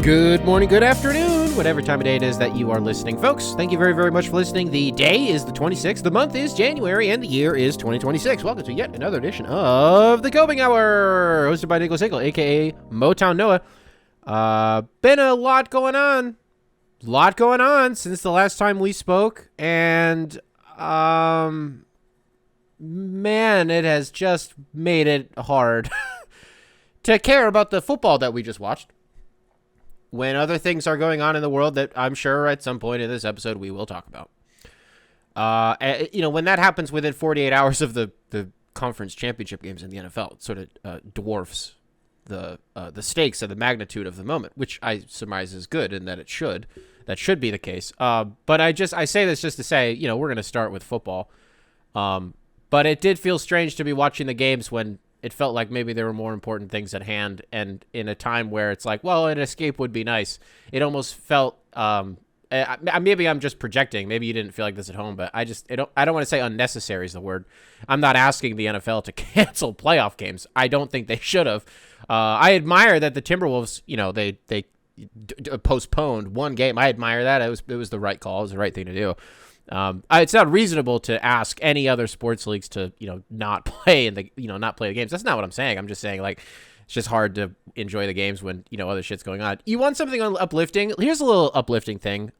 Good morning, good afternoon, whatever time of day it is that you are listening. Folks, thank you very, very much for listening. The day is the 26th, the month is January, and the year is 2026. Welcome to yet another edition of the Coping Hour, hosted by Nicholas Hickle, a.k.a. Motown Noah. Been a lot going on since the last time we spoke, and, man, it has just made it hard to care about the football that we just watched, when other things are going on in the world that I'm sure at some point in this episode we will talk about. When that happens within 48 hours of the conference championship games in the NFL, it sort of dwarfs the stakes and the magnitude of the moment, which I surmise is good and that should be the case. But I say this just to say, we're going to start with football. But it did feel strange to be watching the games when it felt like maybe there were more important things at hand, and in a time where it's like, well, an escape would be nice. It almost felt, maybe I'm just projecting. Maybe you didn't feel like this at home, but I don't want to say unnecessary is the word. I'm not asking the NFL to cancel playoff games. I don't think they should have. I admire that the Timberwolves, they postponed one game. I admire that. It was the right call. It was the right thing to do. It's not reasonable to ask any other sports leagues to, not play not play the games. That's not what I'm saying. I'm just saying, like, it's just hard to enjoy the games when, other shit's going on. You want something uplifting? Here's a little uplifting thing,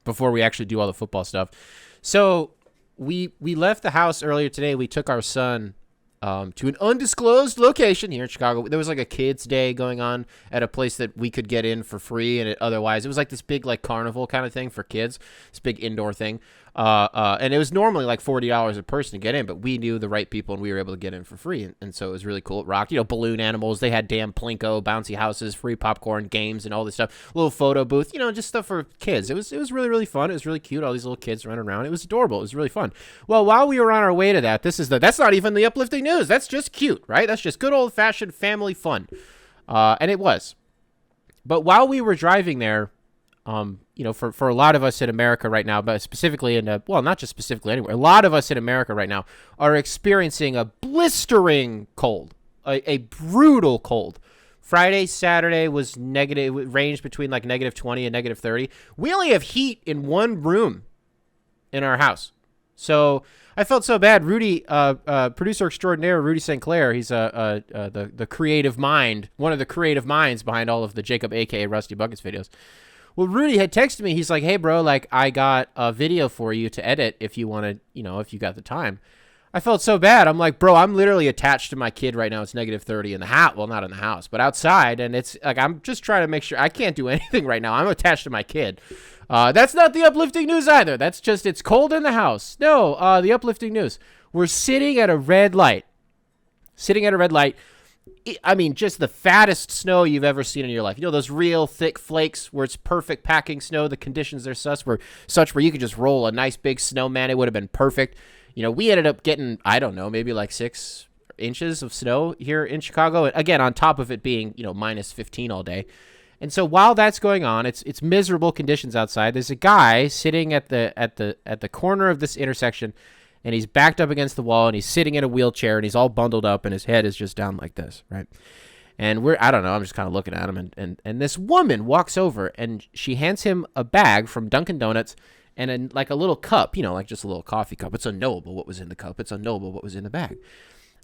before we actually do all the football stuff. So we left the house earlier today. We took our son, to an undisclosed location here in Chicago. There was like a kids' day going on at a place that we could get in for free, and it was like this big like carnival kind of thing for kids, this big indoor thing. And it was normally like $40 a person to get in, but we knew the right people and we were able to get in for free. And so it was really cool. It rocked, balloon animals. They had damn Plinko, bouncy houses, free popcorn, games, and all this stuff. Little photo booth, just stuff for kids. It was really, really fun. It was really cute. All these little kids running around. It was adorable. It was really fun. Well, while we were on our way to that, that's not even the uplifting news. That's just cute, right? That's just good old fashioned family fun. And it was. But while we were driving there, for a lot of us in America right now, but specifically not just specifically anywhere, a lot of us in America right now are experiencing a blistering cold, a brutal cold. Friday, Saturday was negative. It ranged between like negative 20 and negative 30. We only have heat in one room in our house. So I felt so bad. Rudy, producer extraordinaire, Rudy St. Clair, he's the creative mind, one of the creative minds behind all of the Jacob, a.k.a. Rusty Buckets videos. Well, Rudy had texted me. He's like, hey, bro, like, I got a video for you to edit if you want to, if you got the time. I felt so bad. I'm like, bro, I'm literally attached to my kid right now. It's negative 30 in the house. Well, not in the house, but outside. And it's like, I'm just trying to make sure I can't do anything right now. I'm attached to my kid. That's not the uplifting news either. That's just, it's cold in the house. No, the uplifting news. We're sitting at a red light. I mean, just the fattest snow you've ever seen in your life. Those real thick flakes where it's perfect packing snow. The conditions are such where you could just roll a nice big snowman. It would have been perfect. We ended up getting, I don't know, maybe like 6 inches of snow here in Chicago. Again, on top of it being, minus 15 all day. And so while that's going on, it's miserable conditions outside. There's a guy sitting at the corner of this intersection, and he's backed up against the wall, and he's sitting in a wheelchair, and he's all bundled up, and his head is just down like this, right? And I don't know, I'm just kind of looking at him, and this woman walks over, and she hands him a bag from Dunkin' Donuts, and like a little cup, like just a little coffee cup. It's unknowable what was in the cup. It's unknowable what was in the bag.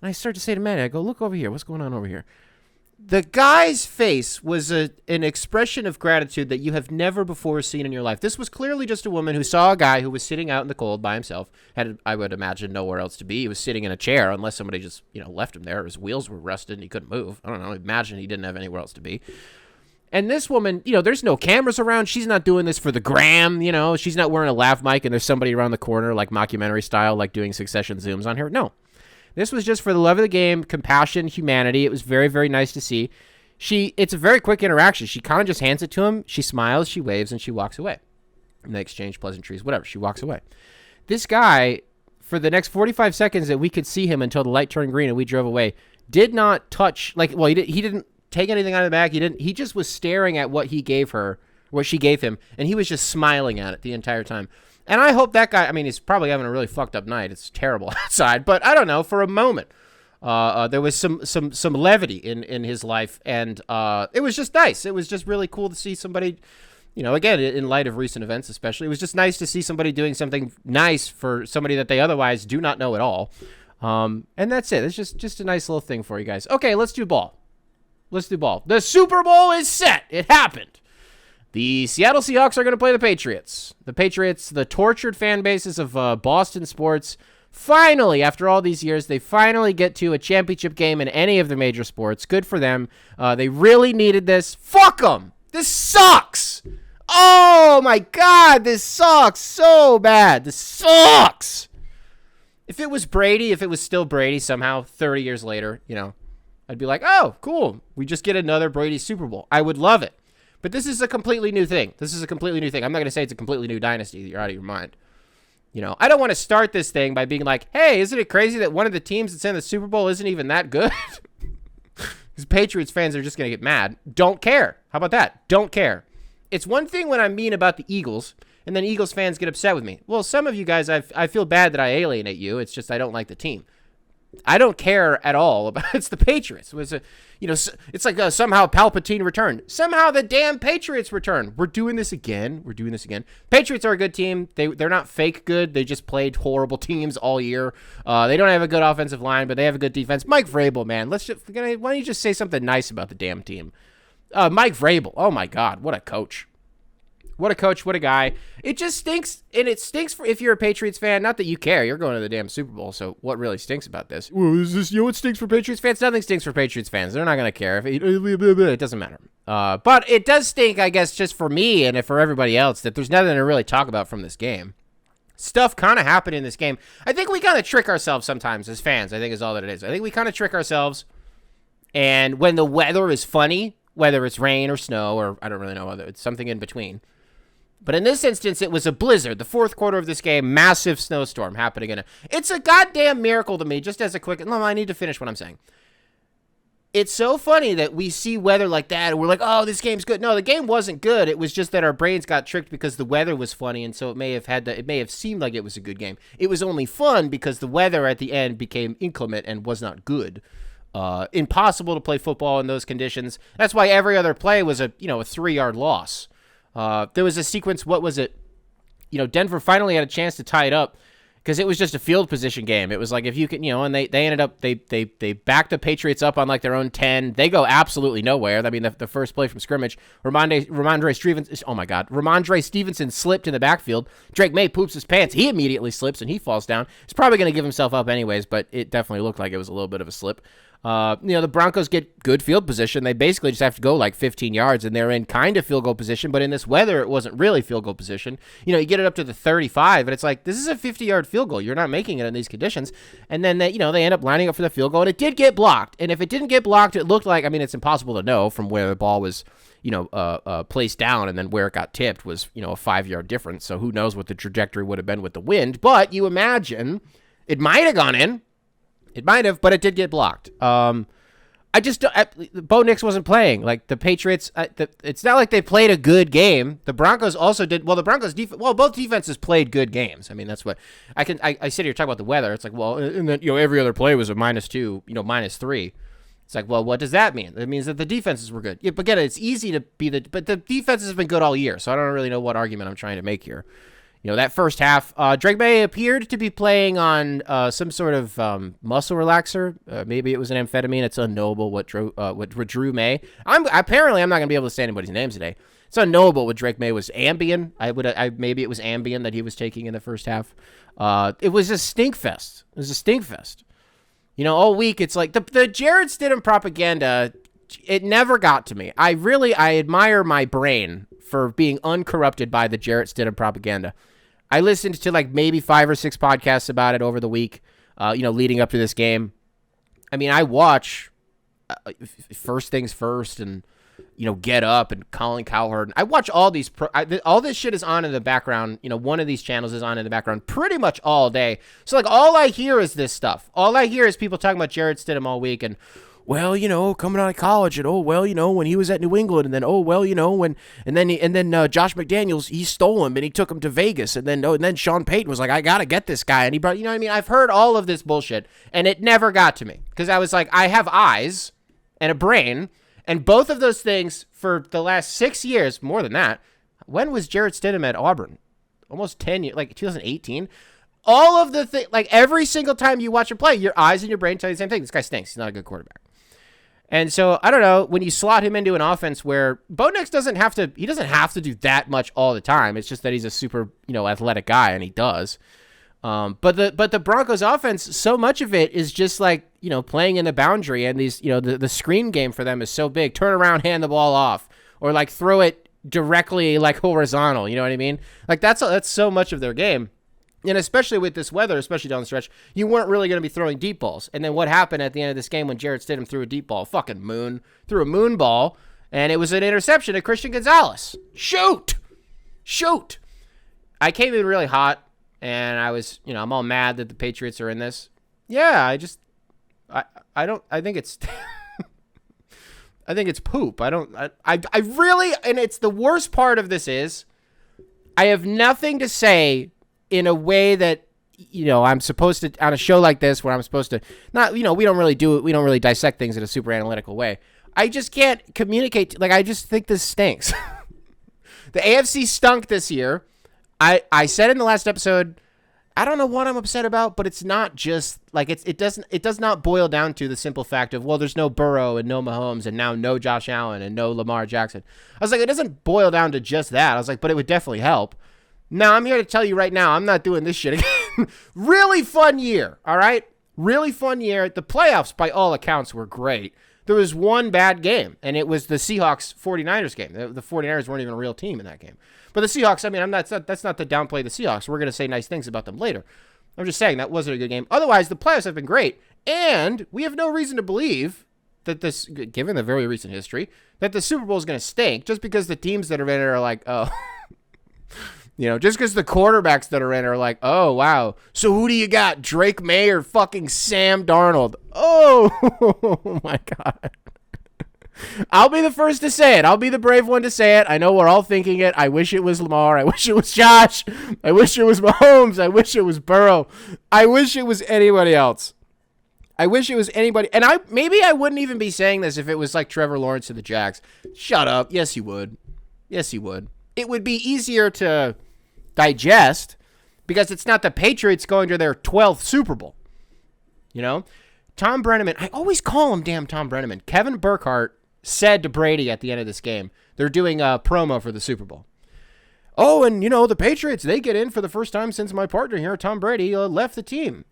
And I start to say to Maddie, I go, look over here. What's going on over here? The guy's face was an expression of gratitude that you have never before seen in your life. This was clearly just a woman who saw a guy who was sitting out in the cold by himself, had, I would imagine, nowhere else to be. He was sitting in a chair unless somebody just, left him there. His wheels were rusted and he couldn't move. I don't know. Imagine he didn't have anywhere else to be. And this woman, there's no cameras around. She's not doing this for the gram, She's not wearing a lav mic and there's somebody around the corner, like mockumentary style, like doing Succession Zooms on her. No. This was just for the love of the game, compassion, humanity. It was very, very nice to see. It's a very quick interaction. She kind of just hands it to him. She smiles, she waves, and she walks away. And they exchange pleasantries, whatever. She walks away. This guy, for the next 45 seconds that we could see him until the light turned green and we drove away, did not touch, he didn't take anything out of the bag. He just was staring at what he gave her, what she gave him, and he was just smiling at it the entire time. And I hope that guy, he's probably having a really fucked up night. It's terrible outside, but I don't know, for a moment, There was some levity in his life, and it was just nice. It was just really cool to see somebody, again, in light of recent events especially, it was just nice to see somebody doing something nice for somebody that they otherwise do not know at all. And that's it. It's just a nice little thing for you guys. Okay, let's do ball. The Super Bowl is set. It happened. The Seattle Seahawks are going to play the Patriots. The Patriots, the tortured fan bases of Boston sports, finally, after all these years, they finally get to a championship game in any of the major sports. Good for them. They really needed this. Fuck them. This sucks. Oh, my God. This sucks so bad. This sucks. If it was Brady, if it was still Brady somehow 30 years later, I'd be like, oh, cool. We just get another Brady Super Bowl. I would love it. But this is a completely new thing. I'm not going to say it's a completely new dynasty. You're out of your mind. I don't want to start this thing by being like, hey, isn't it crazy that one of the teams that's in the Super Bowl isn't even that good? Because Patriots fans are just going to get mad. Don't care. How about that? Don't care. It's one thing when I'm mean about the Eagles, and then Eagles fans get upset with me. Well, some of you guys, I feel bad that I alienate you. It's just I don't like the team. I don't care at all about it's the Patriots. It was it's like somehow Palpatine returned. Somehow the damn Patriots returned. We're doing this again. Patriots are a good team. They're not fake good. They just played horrible teams all year. They don't have a good offensive line, but they have a good defense. Mike Vrabel, man. Why don't you just say something nice about the damn team? Mike Vrabel. Oh my God, what a coach. What a coach, what a guy. It just stinks, and it stinks for if you're a Patriots fan. Not that you care. You're going to the damn Super Bowl, so what really stinks about this? Well, is this, what stinks for Patriots fans? Nothing stinks for Patriots fans. They're not going to care. It doesn't matter. But it does stink, I guess, just for me and for everybody else, that there's nothing to really talk about from this game. Stuff kind of happened in this game. I think we kind of trick ourselves sometimes as fans, I think is all that it is. I think we kind of trick ourselves, and when the weather is funny, whether it's rain or snow or I don't really know, whether it's something in between. But in this instance, it was a blizzard. The fourth quarter of this game, massive snowstorm happening. It's a goddamn miracle to me, just as a quick... No, I need to finish what I'm saying. It's so funny that we see weather like that, and we're like, oh, this game's good. No, the game wasn't good. It was just that our brains got tricked because the weather was funny, and so it may have seemed like it was a good game. It was only fun because the weather at the end became inclement and was not good. Impossible to play football in those conditions. That's why every other play was a 3-yard loss. There was a sequence, what was it? Denver finally had a chance to tie it up because it was just a field position game. It was like if you can, and they ended up, they backed the Patriots up on like their own 10. They go absolutely nowhere. I mean, the first play from scrimmage, Ramondre Stevenson slipped in the backfield. Drake May poops his pants. He immediately slips and he falls down. He's probably going to give himself up anyways, but it definitely looked like it was a little bit of a slip. The Broncos get good field position. They basically just have to go like 15 yards, and they're in kind of field goal position. But in this weather, it wasn't really field goal position. You get it up to the 35, and it's like, this is a 50-yard field goal. You're not making it in these conditions. And then, they end up lining up for the field goal, and it did get blocked. And if it didn't get blocked, it looked like, it's impossible to know from where the ball was, placed down, and then where it got tipped was, a 5-yard difference. So who knows what the trajectory would have been with the wind. But you imagine it might have gone in. It might have, but it did get blocked. Bo Nix wasn't playing. Like the Patriots, it's not like they played a good game. The Broncos also did. Well, the Broncos both defenses played good games. That's what I sit here talking about the weather. It's like, well, and then every other play was a -2, -3. It's like, well, what does that mean? It means that the defenses were good. Yeah, but again, it's easy to be but the defense has been good all year, so I don't really know what argument I'm trying to make here. That first half, Drake May appeared to be playing on some sort of muscle relaxer. Maybe it was an amphetamine. It's unknowable what Drew May. I'm not going to be able to say anybody's names today. It's unknowable what Drake May was. Ambien. Maybe it was Ambien that he was taking in the first half. It was a stink fest. All week it's like the Jarrett Stidham propaganda. It never got to me. I admire my brain for being uncorrupted by the Jarrett Stidham propaganda. I listened to like maybe 5 or 6 podcasts about it over the week, leading up to this game. I watch First Things First and, Get Up and Colin Cowherd. I watch all these, all this shit is on in the background. One of these channels is on in the background pretty much all day. So like all I hear is this stuff. All I hear is people talking about Jarrett Stidham all week and, well, coming out of college, and when he was at New England, and then Josh McDaniels, he stole him and he took him to Vegas, and then Sean Payton was like, I gotta get this guy, and he brought, what I mean? I've heard all of this bullshit, and it never got to me because I was like, I have eyes and a brain, and both of those things for the last 6 years, more than that. When was Jarrett Stidham at Auburn? Almost 10 years, like 2018. All of the things, like every single time you watch him play, your eyes and your brain tell you the same thing. This guy stinks. He's not a good quarterback. And so, I don't know, when you slot him into an offense where Bo Nix doesn't have to do that much all the time. It's just that he's a super, athletic guy, and he does. But the Broncos offense, so much of it is just like, playing in the boundary, and these, the screen game for them is so big. Turn around, hand the ball off, or like throw it directly like horizontal. You know what I mean? Like that's so much of their game. And especially with this weather, especially down the stretch, you weren't really going to be throwing deep balls. And then what happened at the end of this game when Jarrett Stidham threw a deep ball? Threw a moon ball, and it was an interception to Christian Gonzalez. Shoot! I came in really hot, and I was, I'm all mad that the Patriots are in this. Yeah, I think it's, I think it's poop. I really, and it's the worst part of this is, I have nothing to say in a way that, I'm supposed to, on a show like this where I'm supposed to not, we don't really dissect things in a super analytical way. I just can't communicate. Like, I just think this stinks. The AFC stunk this year. I said in the last episode, I don't know what I'm upset about, but it's not just like it does not boil down to the simple fact of, well, there's no Burrow and no Mahomes and now no Josh Allen and no Lamar Jackson. I was like, it doesn't boil down to just that. I was like, but it would definitely help. Now, I'm here to tell you right now, I'm not doing this shit again. Really fun year, all right? Really fun year. The playoffs, by all accounts, were great. There was one bad game, and it was the Seahawks-49ers game. The 49ers weren't even a real team in that game. But the Seahawks, I mean, that's not to downplay the Seahawks. We're going to say nice things about them later. I'm just saying that wasn't a good game. Otherwise, the playoffs have been great, and we have no reason to believe that this, given the very recent history, that the Super Bowl is going to stink just because the teams that are in it are like, oh... just because the quarterbacks that are in are like, oh, wow. So who do you got? Drake May or fucking Sam Darnold? Oh, my God. I'll be the first to say it. I'll be the brave one to say it. I know we're all thinking it. I wish it was Lamar. I wish it was Josh. I wish it was Mahomes. I wish it was Burrow. I wish it was anybody else. I wish it was anybody. And maybe I wouldn't even be saying this if it was like Trevor Lawrence to the Jags. Shut up. Yes, you would. Yes, you would. It would be easier to digest because it's not the Patriots going to their 12th Super Bowl. Tom Brenneman, I always call him damn Tom Brenneman. Kevin Burkhardt said to Brady at the end of this game, they're doing a promo for the Super Bowl. Oh, and the Patriots, they get in for the first time since my partner here, Tom Brady, left the team.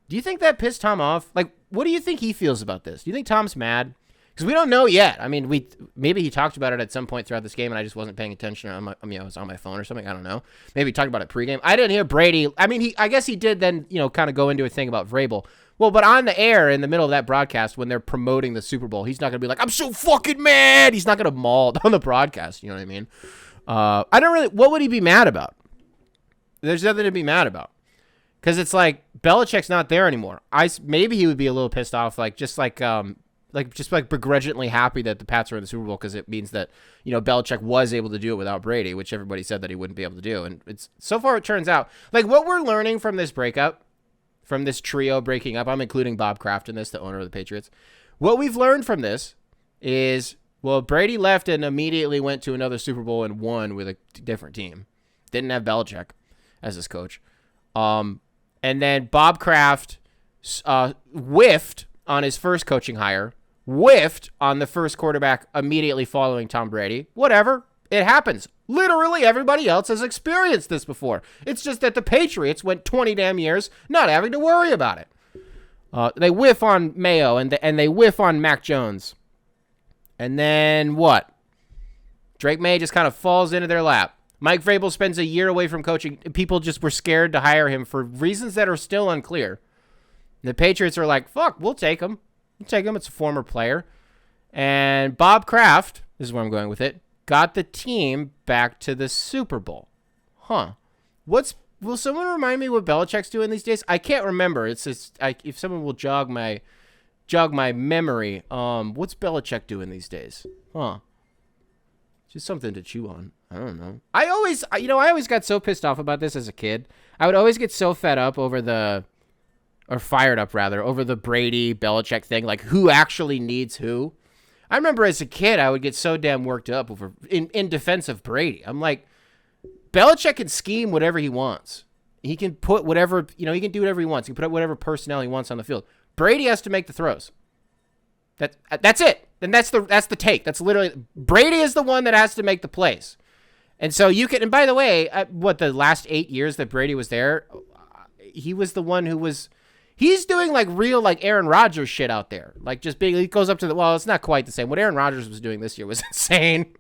Do you think that pissed Tom off? Like, what do you think he feels about this? Do you think Tom's mad? Because we don't know yet. I mean, maybe he talked about it at some point throughout this game, and I just wasn't paying attention. I was on my phone or something. I don't know. Maybe he talked about it pregame. I didn't hear Brady. I mean, I guess he did then, kind of go into a thing about Vrabel. Well, but on the air in the middle of that broadcast when they're promoting the Super Bowl, he's not going to be like, I'm so fucking mad. He's not going to maul on the broadcast. You know what I mean? What would he be mad about? There's nothing to be mad about. Because it's like Belichick's not there anymore. Maybe he would be a little pissed off, just begrudgingly happy that the Pats are in the Super Bowl because it means that, Belichick was able to do it without Brady, which everybody said that he wouldn't be able to do. And it's so far it turns out, like what we're learning from this breakup, from this trio breaking up, I'm including Bob Kraft in this, the owner of the Patriots. What we've learned from this is, well, Brady left and immediately went to another Super Bowl and won with a different team. Didn't have Belichick as his coach. And then Bob Kraft whiffed on his first coaching hire, whiffed on the first quarterback immediately following Tom Brady. Whatever. It happens. Literally everybody else has experienced this before. It's just that the Patriots went 20 damn years not having to worry about it. They whiff on Mayo and they whiff on Mac Jones. And then what? Drake May just kind of falls into their lap. Mike Vrabel spends a year away from coaching. People just were scared to hire him for reasons that are still unclear. The Patriots are like, fuck, we'll take him. We'll take him. It's a former player. And Bob Kraft, this is where I'm going with it, got the team back to the Super Bowl. Huh. Will someone remind me what Belichick's doing these days? I can't remember. If someone will jog jog my memory. What's Belichick doing these days? Huh? Just something to chew on. I don't know. I always got so pissed off about this as a kid. I would always get so fed up fired up rather, over the Brady Belichick thing, like who actually needs who. I remember as a kid, I would get so damn worked up over in defense of Brady. I'm like, Belichick can scheme whatever he wants. He can put whatever, he can do whatever he wants. He can put up whatever personnel he wants on the field. Brady has to make the throws. That's it. And that's the take. That's literally, Brady is the one that has to make the plays. And so and by the way, the last 8 years that Brady was there, he was the one he's doing like real like Aaron Rodgers shit out there. Like he goes up to it's not quite the same. What Aaron Rodgers was doing this year was insane.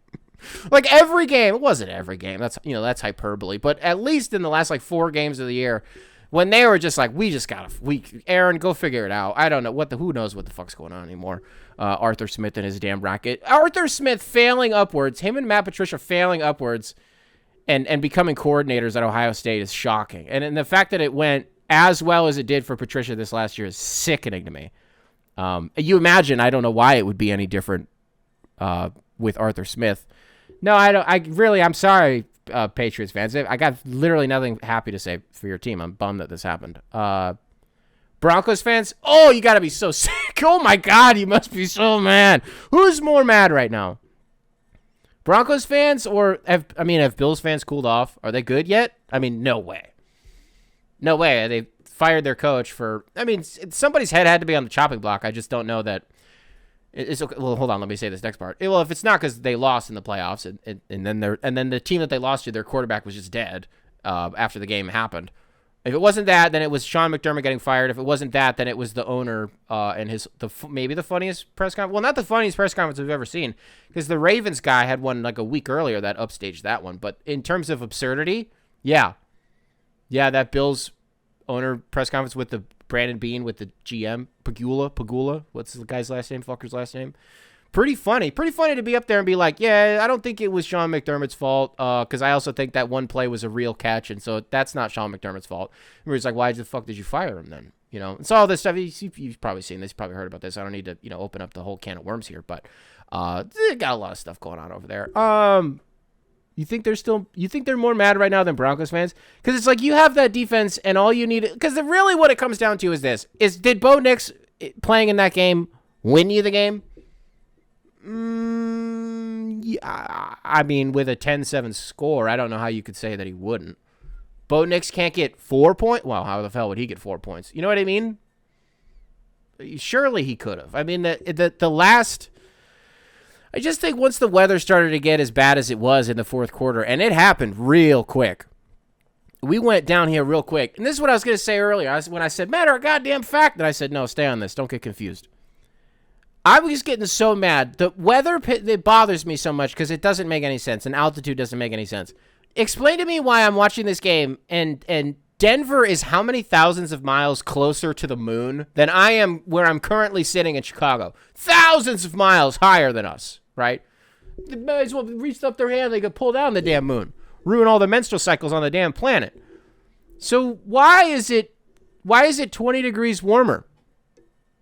Like every game, it wasn't every game. That's hyperbole. But at least in the last like 4 games of the year, when they were just like, Aaron, go figure it out. I don't know who knows what the fuck's going on anymore. Arthur Smith and his damn racket. Arthur Smith failing upwards, him and Matt Patricia failing upwards and becoming coordinators at Ohio State is shocking. And the fact that it went as well as it did for Patricia this last year is sickening to me. You imagine, I don't know why it would be any different with Arthur Smith. No, I don't. I'm sorry, Patriots fans. I got literally nothing happy to say for your team. I'm bummed that this happened. Broncos fans, you got to be so sick. Oh, my God, you must be so mad. Who's more mad right now? Broncos fans have Bills fans cooled off? Are they good yet? I mean, no way. No way. They fired their coach somebody's head had to be on the chopping block. I just don't know that. It's okay. Well, hold on. Let me say this next part. Well, if it's not because they lost in the playoffs, and then the team that they lost to, their quarterback was just dead after the game happened. If it wasn't that, then it was Sean McDermott getting fired. If it wasn't that, then it was the owner and maybe the funniest press conference. Well, not the funniest press conference we've ever seen, because the Ravens guy had one like a week earlier that upstaged that one. But in terms of absurdity, yeah, that Bills owner press conference with the Brandon Beane with the GM, Pagula. What's the guy's last name? Fucker's last name. Pretty funny to be up there and be like, yeah, I don't think it was Sean McDermott's fault, because I also think that one play was a real catch, and so that's not Sean McDermott's fault. And he's like, why the fuck did you fire him then? And so all this stuff, you've probably seen this, you've probably heard about this. I don't need to, open up the whole can of worms here, but they got a lot of stuff going on over there. You think they're more mad right now than Broncos fans? Because it's like you have that defense, and all you need, because really what it comes down to is this: did Bo Nix playing in that game win you the game? Yeah, I mean, with a 10-7 score, I don't know how you could say that he wouldn't. Bo Nix can't get 4 points. Well, how the hell would he get 4 points? You know what I mean? Surely he could have. I mean, the last. I just think once the weather started to get as bad as it was in the fourth quarter, and it happened real quick, we went down here real quick. And this is what I was going to say earlier. When I said, matter of goddamn fact, and I said, no, stay on this. Don't get confused. I was getting so mad. The weather, it bothers me so much because it doesn't make any sense, and altitude doesn't make any sense. Explain to me why I'm watching this game, and Denver is how many thousands of miles closer to the moon than I am where I'm currently sitting in Chicago. Thousands of miles higher than us. Right? They might as well reach up their hand, they could pull down the damn moon, ruin all the menstrual cycles on the damn planet. So why is it 20 degrees warmer?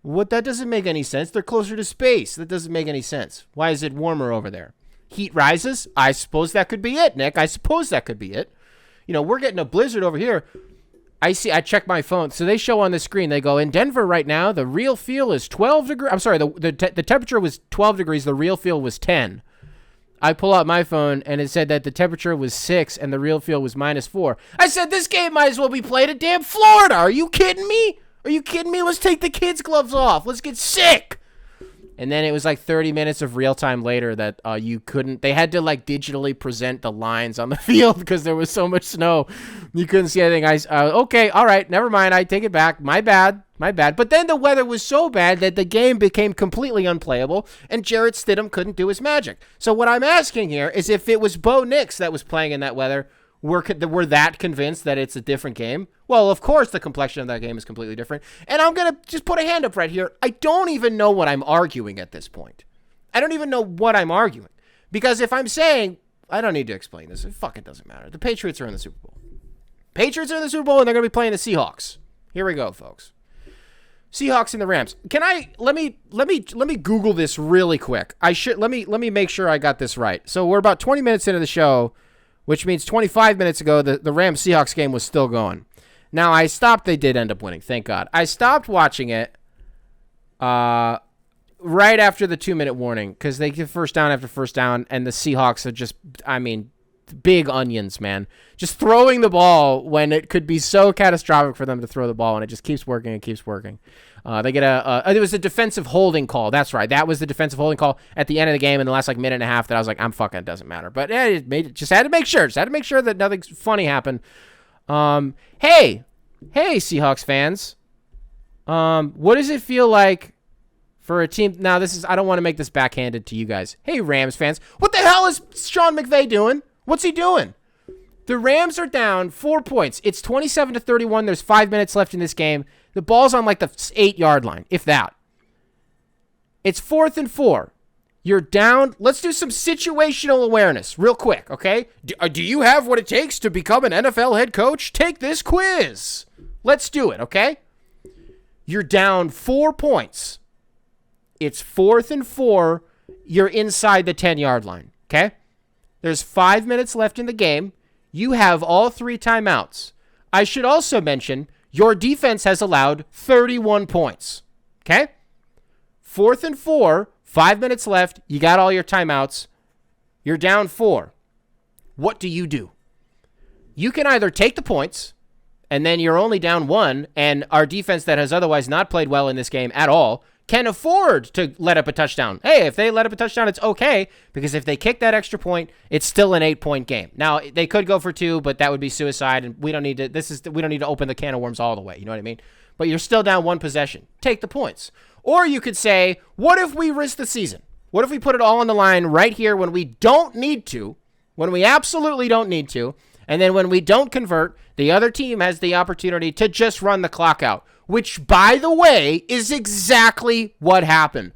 That doesn't make any sense. They're closer to space. That doesn't make any sense. Why is it warmer over there? Heat rises? I suppose that could be it, Nick. I suppose that could be it. We're getting a blizzard over here. I check my phone. So they show on the screen, they go, in Denver right now, the real feel is 12 degrees. I'm sorry, the temperature was 12 degrees. The real feel was 10. I pull out my phone, and it said that the temperature was 6, and the real feel was -4. I said, this game might as well be played at damn Florida. Are you kidding me? Let's take the kids' gloves off. Let's get sick. And then it was like 30 minutes of real time later that they had to like digitally present the lines on the field because there was so much snow. You couldn't see anything. Okay, all right, never mind. I take it back. My bad. But then the weather was so bad that the game became completely unplayable and Jarrett Stidham couldn't do his magic. So what I'm asking here is if it was Bo Nix that was playing in that weather, we're that convinced that it's a different game? Well, of course the complexion of that game is completely different. And I'm going to just put a hand up right here. I don't even know what I'm arguing at this point. I don't even know what I'm arguing. Because if I'm saying, I don't need to explain this. It fucking doesn't matter. The Patriots are in the Super Bowl. Patriots are in the Super Bowl and they're going to be playing the Seahawks. Here we go, folks. Seahawks and the Rams. Let me Google this really quick. Let me make sure I got this right. So we're about 20 minutes into the show, which means 25 minutes ago the Rams Seahawks game was still going. Now I stopped. They did end up winning, thank God. I stopped watching it right after the 2-minute warning because they give first down after first down, and the Seahawks are just, big onions, man. Just throwing the ball when it could be so catastrophic for them to throw the ball, and it just keeps working and keeps working. They get it was a defensive holding call. That's right. That was the defensive holding call at the end of the game in the last minute and a half that I was like, it doesn't matter. But just had to make sure. Just had to make sure that nothing funny happened. Hey, Seahawks fans. What does it feel like for a team? Now, I don't want to make this backhanded to you guys. Hey, Rams fans. What the hell is Sean McVay doing? What's he doing? The Rams are down 4 points. It's 27-31. There's 5 minutes left in this game. The ball's on the 8-yard line, if that. It's 4th and 4. You're down. Let's do some situational awareness real quick, okay? Do you have what it takes to become an NFL head coach? Take this quiz. Let's do it, okay? You're down 4 points. It's 4th and 4. You're inside the 10-yard line, okay? There's 5 minutes left in the game. You have all 3 timeouts. I should also mention your defense has allowed 31 points, okay? 4th and 4, 5 minutes left. You got all your timeouts. You're down 4. What do? You can either take the points, and then you're only down 1, and our defense that has otherwise not played well in this game at all can afford to let up a touchdown. Hey, if they let up a touchdown, it's okay, because if they kick that extra point, it's still an 8-point game. Now, they could go for 2, but that would be suicide, and we don't need to open the can of worms all the way, you know what I mean? But you're still down 1 possession. Take the points. Or you could say, what if we risk the season? What if we put it all on the line right here when we don't need to, when we absolutely don't need to, and then when we don't convert, the other team has the opportunity to just run the clock out, which, by the way, is exactly what happened.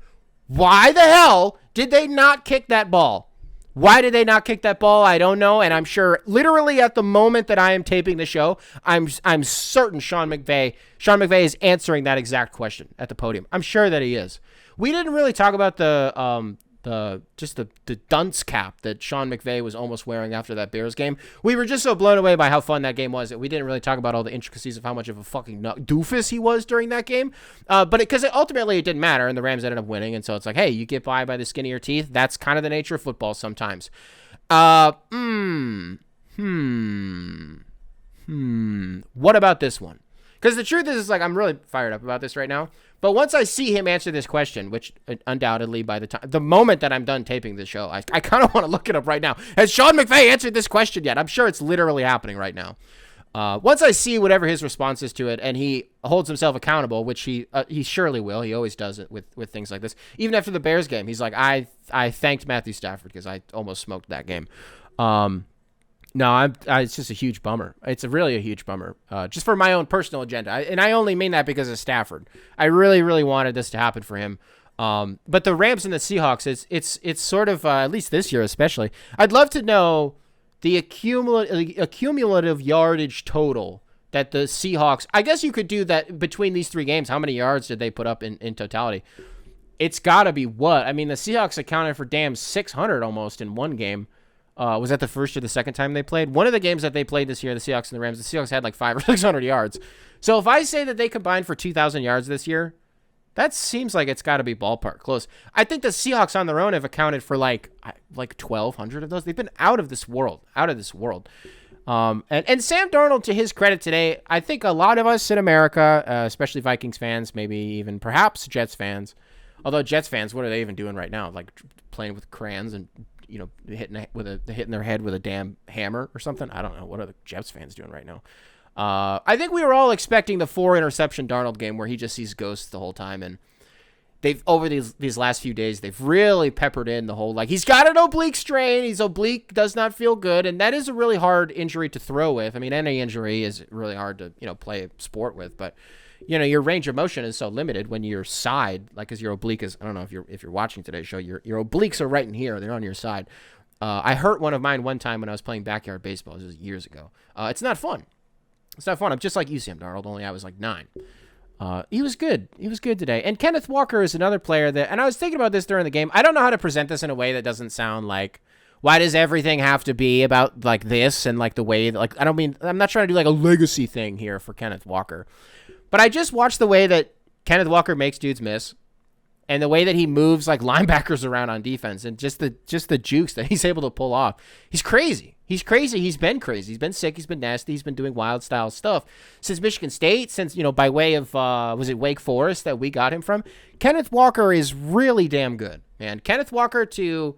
Why the hell did they not kick that ball? Why did they not kick that ball? I don't know, and I'm sure literally at the moment that I am taping the show, I'm certain Sean McVay is answering that exact question at the podium. I'm sure that he is. We didn't really talk about the dunce cap that Sean McVay was almost wearing after that Bears game. We were just so blown away by how fun that game was that we didn't really talk about all the intricacies of how much of a fucking doofus he was during that game. But because ultimately it didn't matter, and the Rams ended up winning, and so it's like, hey, you get by the skin of your teeth. That's kind of the nature of football sometimes. What about this one? Because the truth is, I'm really fired up about this right now. But once I see him answer this question, which undoubtedly by the moment that I'm done taping this show, I kind of want to look it up right now. Has Sean McVay answered this question yet? I'm sure it's literally happening right now. Once I see whatever his response is to it, and he holds himself accountable, which he surely will. He always does it with things like this. Even after the Bears game, he's like, I thanked Matthew Stafford because I almost smoked that game. No, it's just a huge bummer. It's really a huge bummer, just for my own personal agenda. And I only mean that because of Stafford. I really, really wanted this to happen for him. But the Rams and the Seahawks, it's sort of, at least this year especially, I'd love to know the accumulative yardage total that the Seahawks, I guess you could do that between these 3 games. How many yards did they put up in totality? It's got to be what? I mean, the Seahawks accounted for damn 600 almost in one game. Was that the first or the second time they played? One of the games that they played this year, the Seahawks and the Rams, the Seahawks had 500 or 600 yards. So if I say that they combined for 2,000 yards this year, that seems like it's got to be ballpark close. I think the Seahawks on their own have accounted for 1,200 of those. They've been out of this world. And Sam Darnold, to his credit today, I think a lot of us in America, especially Vikings fans, maybe even perhaps Jets fans, although Jets fans, what are they even doing right now? Playing with crayons and hitting their head with a damn hammer or something. I don't know. What are the Jets fans doing right now? I think we were all expecting the 4-interception Darnold game where he just sees ghosts the whole time, and they've over these last few days they've really peppered in the whole he's got an oblique strain. He's oblique, does not feel good, and that is a really hard injury to throw with. I mean, any injury is really hard to play a sport with, but your range of motion is so limited when your side, because your oblique is, I don't know if you're watching today's show, your obliques are right in here. They're on your side. I hurt one of mine one time when I was playing backyard baseball. This was years ago. It's not fun. I'm just like you, Sam Darnold, only I was 9. He was good. He was good today. And Kenneth Walker is another player that, and I was thinking about this during the game. I don't know how to present this in a way that doesn't sound like, why does everything have to be about like this and like the way that, like, I'm not trying to do like a legacy thing here for Kenneth Walker, but I just watched the way that Kenneth Walker makes dudes miss and the way that he moves like linebackers around on defense and just the jukes that he's able to pull off. He's crazy. He's crazy. He's been crazy. He's been sick. He's been nasty. He's been doing wild style stuff since Michigan State, since, by way of, was it Wake Forest that we got him from? Kenneth Walker is really damn good, man. Kenneth Walker to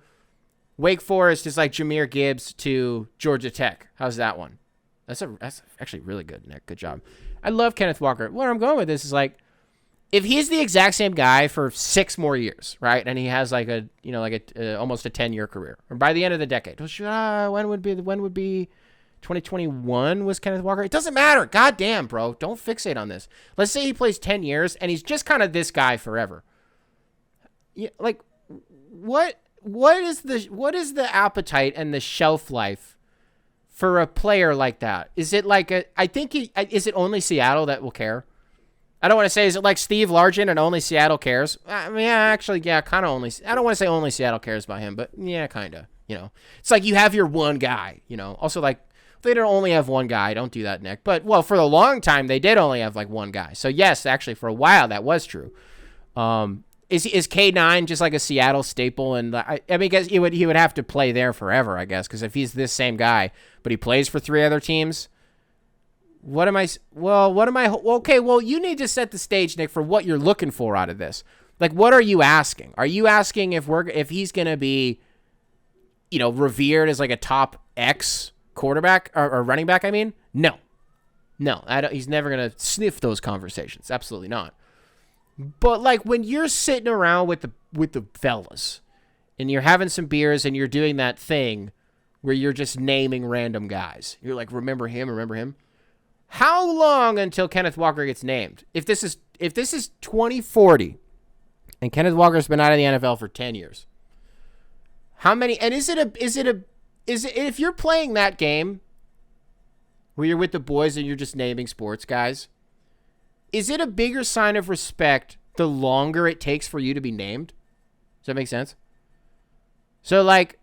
Wake Forest is like Jahmyr Gibbs to Georgia Tech. How's that one? That's actually really good, Nick. Good job. I love Kenneth Walker. Where I'm going with this is like, if he's the exact same guy for 6 more years, right, and he has like almost a 10-year career, or by the end of the decade, when would be 2021 was Kenneth Walker? It doesn't matter. God damn, bro, don't fixate on this. Let's say he plays 10 years and he's just kind of this guy forever. Yeah, like what is the appetite and the shelf life for a player like that? Is it like is it only Seattle that will care? I don't want to say, is it like Steve Largent and only Seattle cares? I mean, kind of only. I don't want to say only Seattle cares about him, but yeah, kind of. It's like you have your one guy. Also like they don't only have one guy. Don't do that, Nick. But well, for a long time they did only have like one guy. So yes, actually for a while that was true. Is K9 just like a Seattle staple? And I mean, I guess he would have to play there forever, I guess, because if he's this same guy, but he plays for 3 other teams. Okay, well, you need to set the stage, Nick, for what you're looking for out of this. Like, what are you asking? Are you asking if he's going to be, revered as like a top X quarterback or running back? I mean, no, he's never going to sniff those conversations. Absolutely not. But like when you're sitting around with the fellas and you're having some beers and you're doing that thing where you're just naming random guys, you're like, remember him. How long until Kenneth Walker gets named? If this is 2040 and Kenneth Walker's been out of the NFL for 10 years, how many, and is it if you're playing that game where you're with the boys and you're just naming sports guys, is it a bigger sign of respect the longer it takes for you to be named? Does that make sense? So like,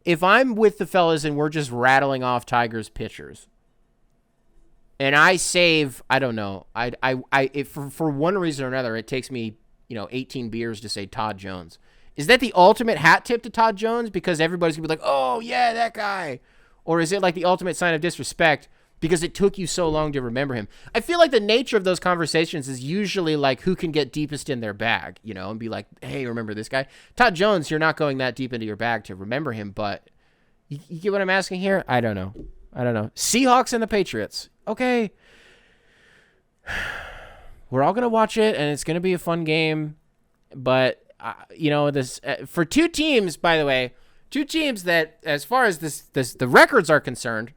if I'm with the fellas and we're just rattling off Tigers pitchers, and I save, I don't know, if for one reason or another, it takes me, 18 beers to say Todd Jones. Is that the ultimate hat tip to Todd Jones because everybody's going to be like, oh, yeah, that guy? Or is it like the ultimate sign of disrespect because it took you so long to remember him? I feel like the nature of those conversations is usually like who can get deepest in their bag, and be like, hey, remember this guy? Todd Jones, you're not going that deep into your bag to remember him, but you get what I'm asking here? I don't know. Seahawks and the Patriots. Okay. We're all going to watch it, and it's going to be a fun game. But, this for 2 teams, by the way, 2 teams that, as far as the records are concerned,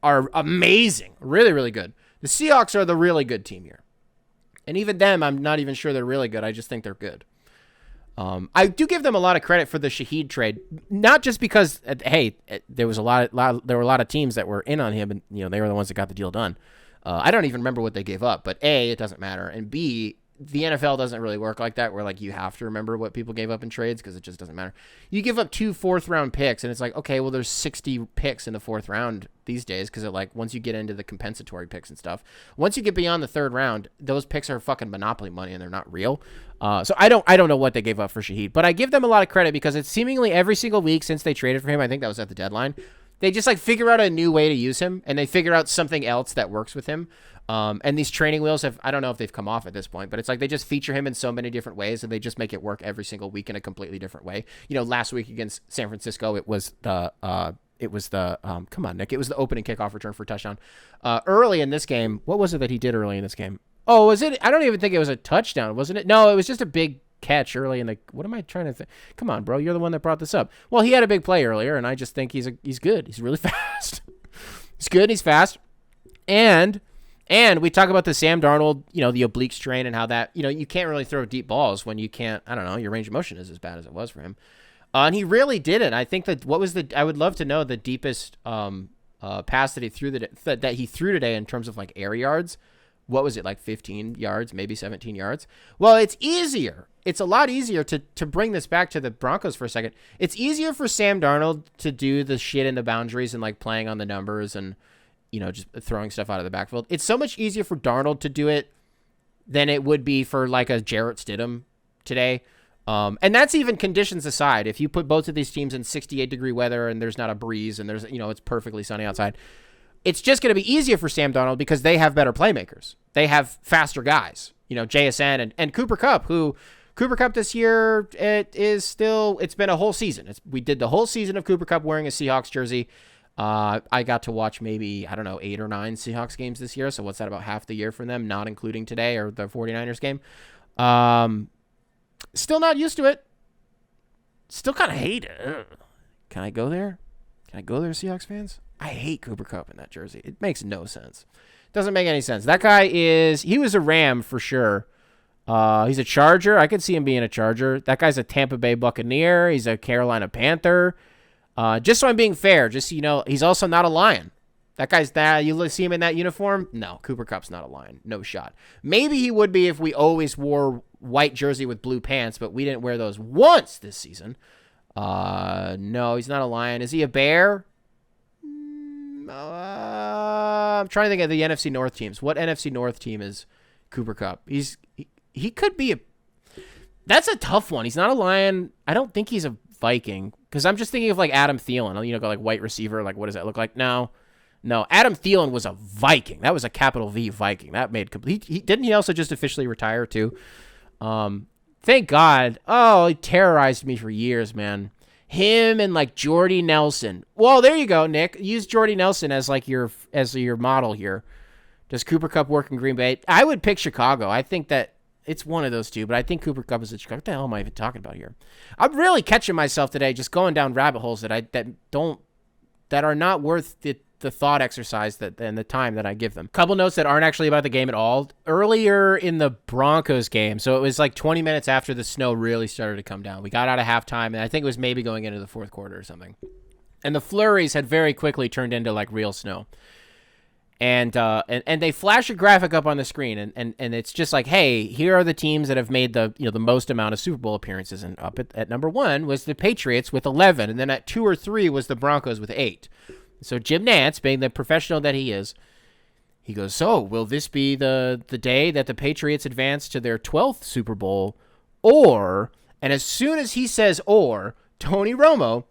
are amazing. Really, really good. The Seahawks are the really good team here. And even them, I'm not even sure they're really good. I just think they're good. I do give them a lot of credit for the Shaheed trade, not just because, there were a lot of teams that were in on him, and they were the ones that got the deal done. I don't even remember what they gave up, but A, it doesn't matter, and B, the NFL doesn't really work like that, where like you have to remember what people gave up in trades because it just doesn't matter. You give up 2 4th-round picks, and it's like, okay, well, there's 60 picks in the 4th round these days because like once you get into the compensatory picks and stuff, once you get beyond the 3rd round, those picks are fucking monopoly money and they're not real. So I don't know what they gave up for Shaheed, but I give them a lot of credit because it's seemingly every single week since they traded for him. I think that was at the deadline. They just like figure out a new way to use him, and they figure out something else that works with him. And these training wheels I don't know if they've come off at this point, but it's like they just feature him in so many different ways, and they just make it work every single week in a completely different way. Last week against San Francisco, it was the come on, Nick, it was the opening kickoff return for a touchdown. Early in this game, what was it that he did early in this game? Oh, was it? I don't even think it was a touchdown, wasn't it? No, it was just a big catch early in the. What am I trying to think? Come on, bro, you're the one that brought this up. Well, he had a big play earlier, and I just think he's good. He's really fast. He's good. He's fast, and we talk about the Sam Darnold, the oblique strain and how that, you can't really throw deep balls when you can't. I don't know. Your range of motion is as bad as it was for him, and he really didn't. I think that I would love to know the deepest pass that he threw that he threw today in terms of like air yards. what was it, like 15 yards, maybe 17 yards? Well, it's easier. It's a lot easier to bring this back to the Broncos for a second. It's easier for Sam Darnold to do the shit in the boundaries and like playing on the numbers and, just throwing stuff out of the backfield. It's so much easier for Darnold to do it than it would be for like a Jarrett Stidham today. And that's even conditions aside. If you put both of these teams in 68-degree weather and there's not a breeze and there's, it's perfectly sunny outside, it's just going to be easier for Sam Darnold because they have better playmakers. They have faster guys, JSN and Cooper Kupp this year, it's been a whole season. We did the whole season of Cooper Kupp wearing a Seahawks jersey. I got to watch maybe, 8 or 9 Seahawks games this year. So what's that, about half the year from them, not including today or the 49ers game. Still not used to it. Still kind of hate it. Can I go there? Seahawks fans? I hate Cooper Kupp in that jersey. It makes no sense. Doesn't make any sense. That guy he was a Ram for sure. He's a Charger. I could see him being a Charger. That guy's a Tampa Bay Buccaneer. He's a Carolina Panther. Just so I'm being fair, just so he's also not a Lion. That guy's that. You see him in that uniform? No, Cooper Kupp's not a Lion. No shot. Maybe he would be if we always wore white jersey with blue pants, but we didn't wear those once this season. No, he's not a Lion. Is he a Bear? I'm trying to think of the NFC North teams. What NFC North team is Cooper Kupp? He could be that's a tough one. He's not a Lion. I don't think he's a Viking because I'm just thinking of like Adam Thielen. Go like white receiver. Like what does that look like? No. Adam Thielen was a Viking. That was a capital V Viking. That made complete. Didn't he also just officially retire too? Thank God. Oh, he terrorized me for years, man. Him and like Jordy Nelson. Well, there you go, Nick. Use Jordy Nelson as like your model here. Does Cooper Kupp work in Green Bay? I would pick Chicago. I think that it's one of those two, but I think Cooper Kupp is at Chicago. What the hell am I even talking about here? I'm really catching myself today, just going down rabbit holes that are not worth the thought exercise and the time that I give them. Couple notes that aren't actually about the game at all. Earlier in the Broncos game, so it was like 20 minutes after the snow really started to come down. We got out of halftime, and I think it was maybe going into the fourth quarter or something. And the flurries had very quickly turned into like real snow. And they flash a graphic up on the screen, and it's just like, hey, here are the teams that have made the most amount of Super Bowl appearances. And up at number 1 was the Patriots with 11, and then at 2 or 3 was the Broncos with 8. So Jim Nantz, being the professional that he is, he goes, so will this be the day that the Patriots advance to their 12th Super Bowl? And as soon as he says Tony Romo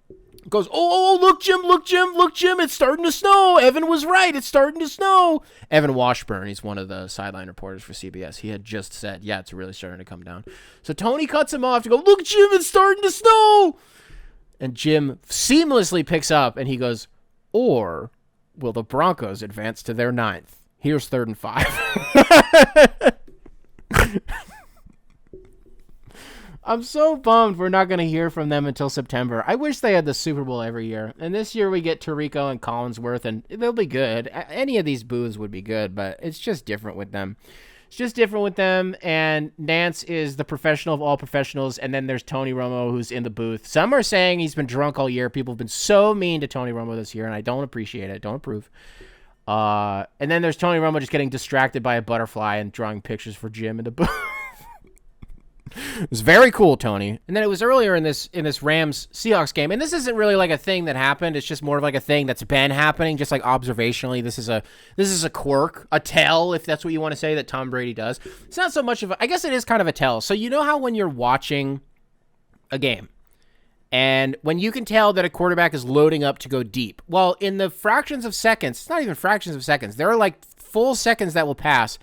goes, look, Jim, it's starting to snow. Evan was right. It's starting to snow. Evan Washburn, he's one of the sideline reporters for CBS. He had just said, yeah, it's really starting to come down. So Tony cuts him off to go, look, Jim, it's starting to snow. And Jim seamlessly picks up and he goes, or will the Broncos advance to their 9th? Here's 3rd and 5. I'm so bummed we're not going to hear from them until September. I wish they had the Super Bowl every year. And this year we get Tirico and Collinsworth, and they'll be good. Any of these booths would be good, but it's just different with them. And Nance is the professional of all professionals, and then there's Tony Romo, who's in the booth. Some are saying he's been drunk all year. People have been so mean to Tony Romo this year, and I don't appreciate it. Don't approve. And then there's Tony Romo just getting distracted by a butterfly and drawing pictures for Jim in the booth. It was very cool, Tony. And then it was earlier in this Rams Seahawks game, and this isn't really like a thing that happened. It's just more of like a thing that's been happening, just like observationally. This is a quirk, a tell, if that's what you want to say, that Tom Brady does. It's not so much of I guess it is kind of a tell. So you know how when you're watching a game, and when you can tell that a quarterback is loading up to go deep, well, in the fractions of seconds, it's not even fractions of seconds, there are like full seconds that will pass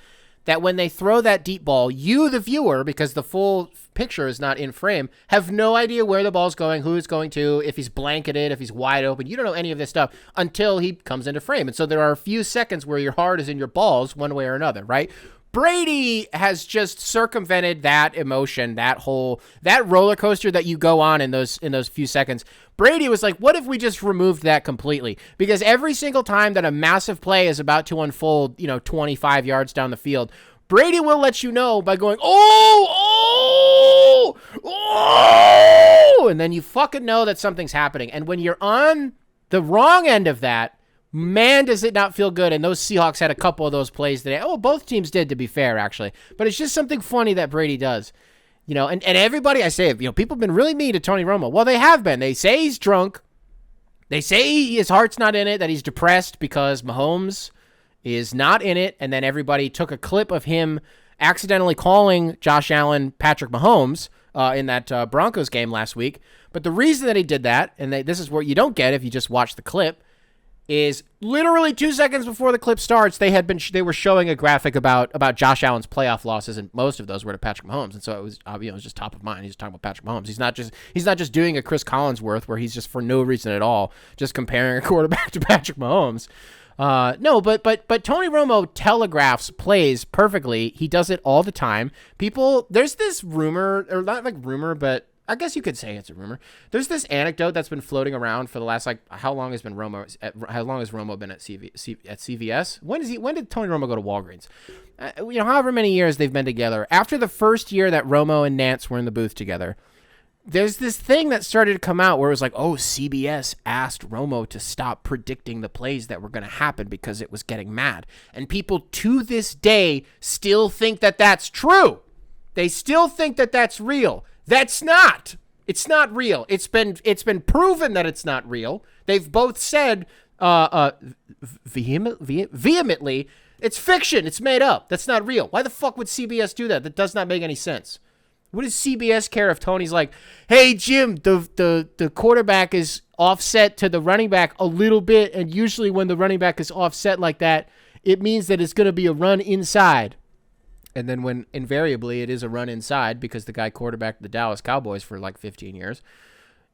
that when they throw that deep ball, you, the viewer, because the full picture is not in frame, have no idea where the ball's going, who it's going to, if he's blanketed, if he's wide open. You don't know any of this stuff until he comes into frame. And so there are a few seconds where your heart is in your balls one way or another, right? Brady has just circumvented that emotion, that roller coaster that you go on in those few seconds. Brady was like, what if we just removed that completely? Because every single time that a massive play is about to unfold, 25 yards down the field, Brady will let you know by going, oh, and then you fucking know that something's happening. And when you're on the wrong end of that, Man, does it not feel good. And those Seahawks had a couple of those plays today. Oh, both teams did, to be fair, actually. But it's just something funny that Brady does. And everybody, I say, people have been really mean to Tony Romo. Well, they have been. They say he's drunk. They say his heart's not in it, that he's depressed because Mahomes is not in it. And then everybody took a clip of him accidentally calling Josh Allen Patrick Mahomes in that Broncos game last week. But the reason that he did that, and this is what you don't get if you just watch the clip, is literally 2 seconds before the clip starts, they were showing a graphic about Josh Allen's playoff losses, and most of those were to Patrick Mahomes, and so it was it was just top of mind. He's talking about Patrick Mahomes. He's not just doing a Chris Collinsworth where he's just for no reason at all just comparing a quarterback to Patrick Mahomes. No, but Tony Romo telegraphs plays perfectly. He does it all the time. There's this rumor, or not like rumor, but I guess you could say it's a rumor. There's this anecdote that's been floating around for the last, how long has Romo been at CVS? When did Tony Romo go to Walgreens? However many years they've been together. After the first year that Romo and Nance were in the booth together, there's this thing that started to come out where it was like, oh, CBS asked Romo to stop predicting the plays that were going to happen because it was getting mad. And people to this day still think that that's true. They still think that that's real. That's not. It's not real. It's been proven that it's not real. They've both said vehemently, it's fiction. It's made up. That's not real. Why the fuck would CBS do that? That does not make any sense. What does CBS care if Tony's like, hey, Jim, the quarterback is offset to the running back a little bit, and usually when the running back is offset like that, it means that it's going to be a run inside. And then when invariably it is a run inside because the guy quarterbacked the Dallas Cowboys for like 15 years,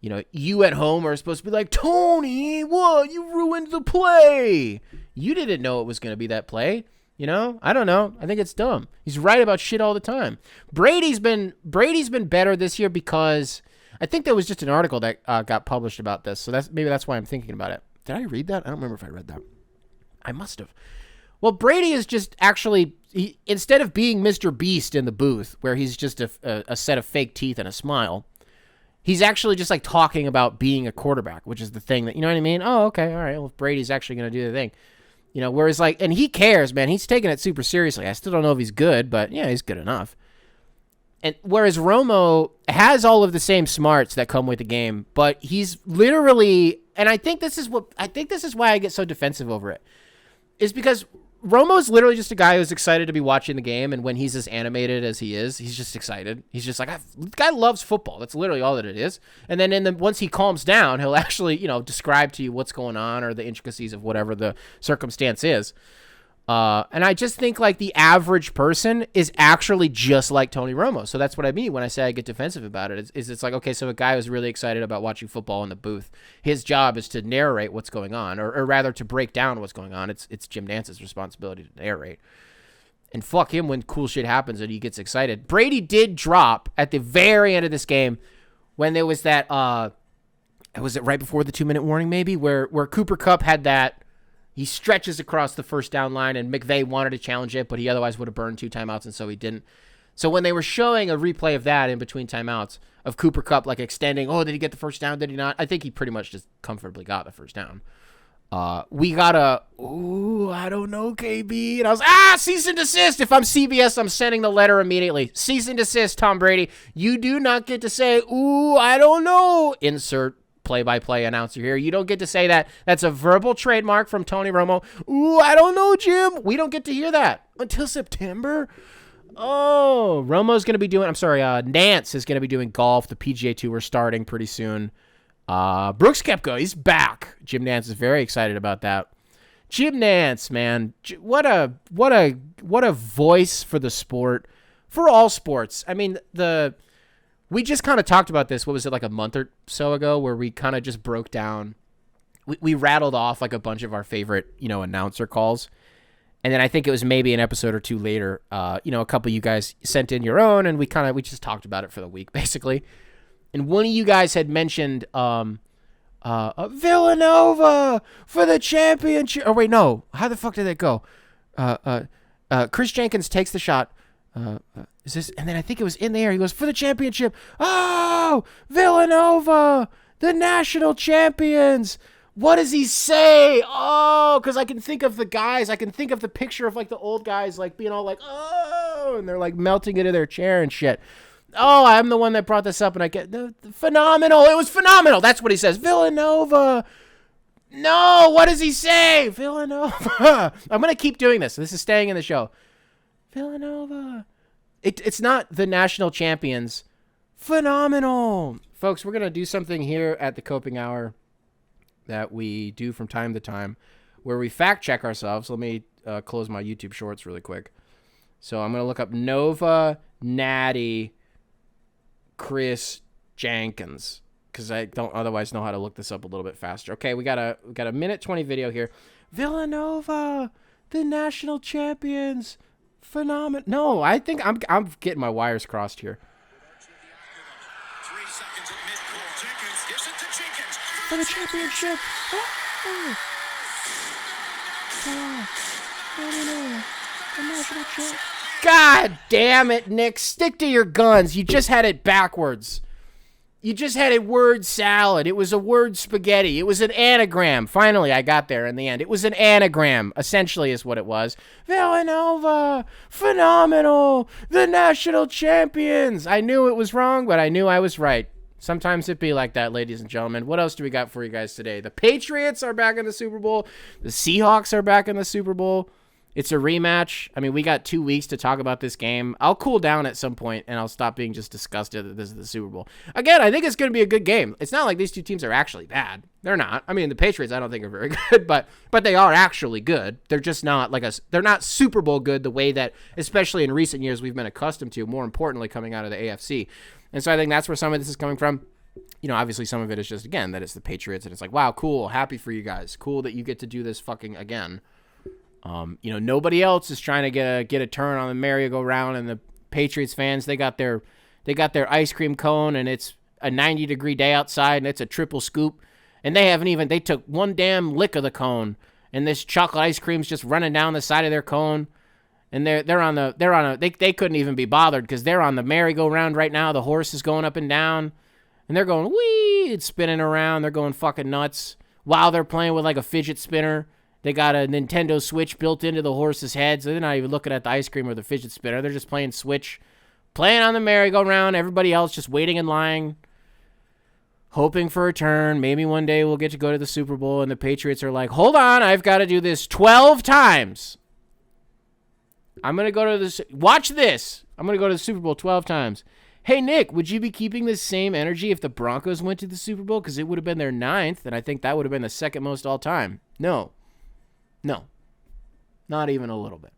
you at home are supposed to be like, Tony, what? You ruined the play. You didn't know it was going to be that play. I don't know. I think it's dumb. He's right about shit all the time. Brady's been better this year because I think there was just an article that got published about this. So that's why I'm thinking about it. Did I read that? I don't remember if I read that. I must have. Well, Brady is just actually, instead of being Mr. Beast in the booth, where he's just a set of fake teeth and a smile, he's actually just like talking about being a quarterback, which is the thing that, you know what I mean? Oh, okay, all right. Well, if Brady's actually going to do the thing. Whereas and he cares, man. He's taking it super seriously. I still don't know if he's good, but yeah, he's good enough. And whereas Romo has all of the same smarts that come with the game, but he's literally, and I think this is why I get so defensive over it, is because Romo's literally just a guy who's excited to be watching the game, and when he's as animated as he is, he's just excited. He's just like, the guy loves football. That's literally all that it is. And then once he calms down, he'll actually, describe to you what's going on or the intricacies of whatever the circumstance is. And I just think like the average person is actually just like Tony Romo. So that's what I mean when I say I get defensive about it. It's like, okay, so a guy who's really excited about watching football in the booth, his job is to narrate what's going on, or rather to break down what's going on. It's Jim Nance's responsibility to narrate. And fuck him when cool shit happens and he gets excited. Brady did drop at the very end of this game when there was that, was it right before the 2-minute warning maybe, where Cooper Kupp had that, he stretches across the first down line, and McVay wanted to challenge it, but he otherwise would have burned 2 timeouts, and so he didn't. So when they were showing a replay of that in between timeouts of Cooper Kupp like extending, oh, did he get the first down? Did he not? I think he pretty much just comfortably got the first down. We got I don't know, KB. And I was, cease and desist. If I'm CBS, I'm sending the letter immediately. Cease and desist, Tom Brady. You do not get to say, I don't know. Insert play-by-play announcer here. You don't get to say that. That's a verbal trademark from Tony Romo. I don't know, Jim. We don't get to hear that until September. Oh, Nance is going to be doing golf. The PGA Tour starting pretty soon. Brooks Koepka, he's back. Jim Nance is very excited about that. Jim Nance, man, what a voice for the sport, for all sports. I mean, we just kind of talked about this. What was it, like a month or so ago, where we kind of just broke down. We rattled off like a bunch of our favorite, announcer calls. And then I think it was maybe an episode or two later, a couple of you guys sent in your own, and we just talked about it for the week, basically. And one of you guys had mentioned Villanova for the championship. Oh, wait, no. How the fuck did that go? Chris Jenkins takes the shot. Is this? And then I think it was in the air. He goes, for the championship. Oh, Villanova, the national champions. What does he say? Oh, because I can think of the guys. I can think of the picture of, like, the old guys, like, being all like, oh, and they're, like, melting into their chair and shit. Oh, I'm the one that brought this up, and I get phenomenal. It was phenomenal. That's what he says. Villanova. No, what does he say? Villanova. I'm going to keep doing this. This is staying in the show. Villanova. It's not the national champions. Phenomenal. Folks, we're going to do something here at the Coping Hour that we do from time to time where we fact check ourselves. Let me close my YouTube shorts really quick. So I'm going to look up Nova Natty Chris Jenkins because I don't otherwise know how to look this up a little bit faster. Okay, we got a minute 20 video here. Villanova, the national champions. Phenomenal. No, I think I'm getting my wires crossed here. For the championship. God damn it, Nick. Stick to your guns. You just had it backwards. You just had a word salad. It was a word spaghetti. It was an anagram. Finally, I got there in the end. It was an anagram, essentially, is what it was. Villanova, phenomenal, the national champions. I knew it was wrong, but I knew I was right. Sometimes it be like that, ladies and gentlemen. What else do we got for you guys today? The Patriots are back in the Super Bowl. The Seahawks are back in the Super Bowl. It's a rematch. I mean, we got 2 weeks to talk about this game. I'll cool down at some point, and I'll stop being just disgusted that this is the Super Bowl. Again, I think it's going to be a good game. It's not like these two teams are actually bad. They're not. I mean, the Patriots I don't think are very good, but they are actually good. They're just not they're not Super Bowl good the way that, especially in recent years, we've been accustomed to, more importantly, coming out of the AFC. And so I think that's where some of this is coming from. You know, obviously some of it is just, again, that it's the Patriots, and it's like, wow, cool, happy for you guys. Cool that you get to do this fucking again. You know, nobody else is trying to get a turn on the merry-go-round, and the Patriots fans, they got their ice cream cone, and it's a 90-degree day outside, and it's a triple scoop, and they took one damn lick of the cone, and this chocolate ice cream's just running down the side of their cone. And they couldn't even be bothered because they're on the merry-go-round right now. The horse is going up and down, and they're going, wee, it's spinning around. They're going fucking nuts while they're playing with like a fidget spinner. They got a Nintendo Switch built into the horse's head, so they're not even looking at the ice cream or the fidget spinner. They're just playing Switch, playing on the merry-go-round. Everybody else just waiting in line, hoping for a turn. Maybe one day we'll get to go to the Super Bowl, and the Patriots are like, hold on, I've got to do this 12 times. I'm going to go to this. Watch this. I'm going to go to the Super Bowl 12 times. Hey, Nick, would you be keeping this same energy if the Broncos went to the Super Bowl? Because it would have been their 9th, and I think that would have been the second most all time. No. Not even a little bit.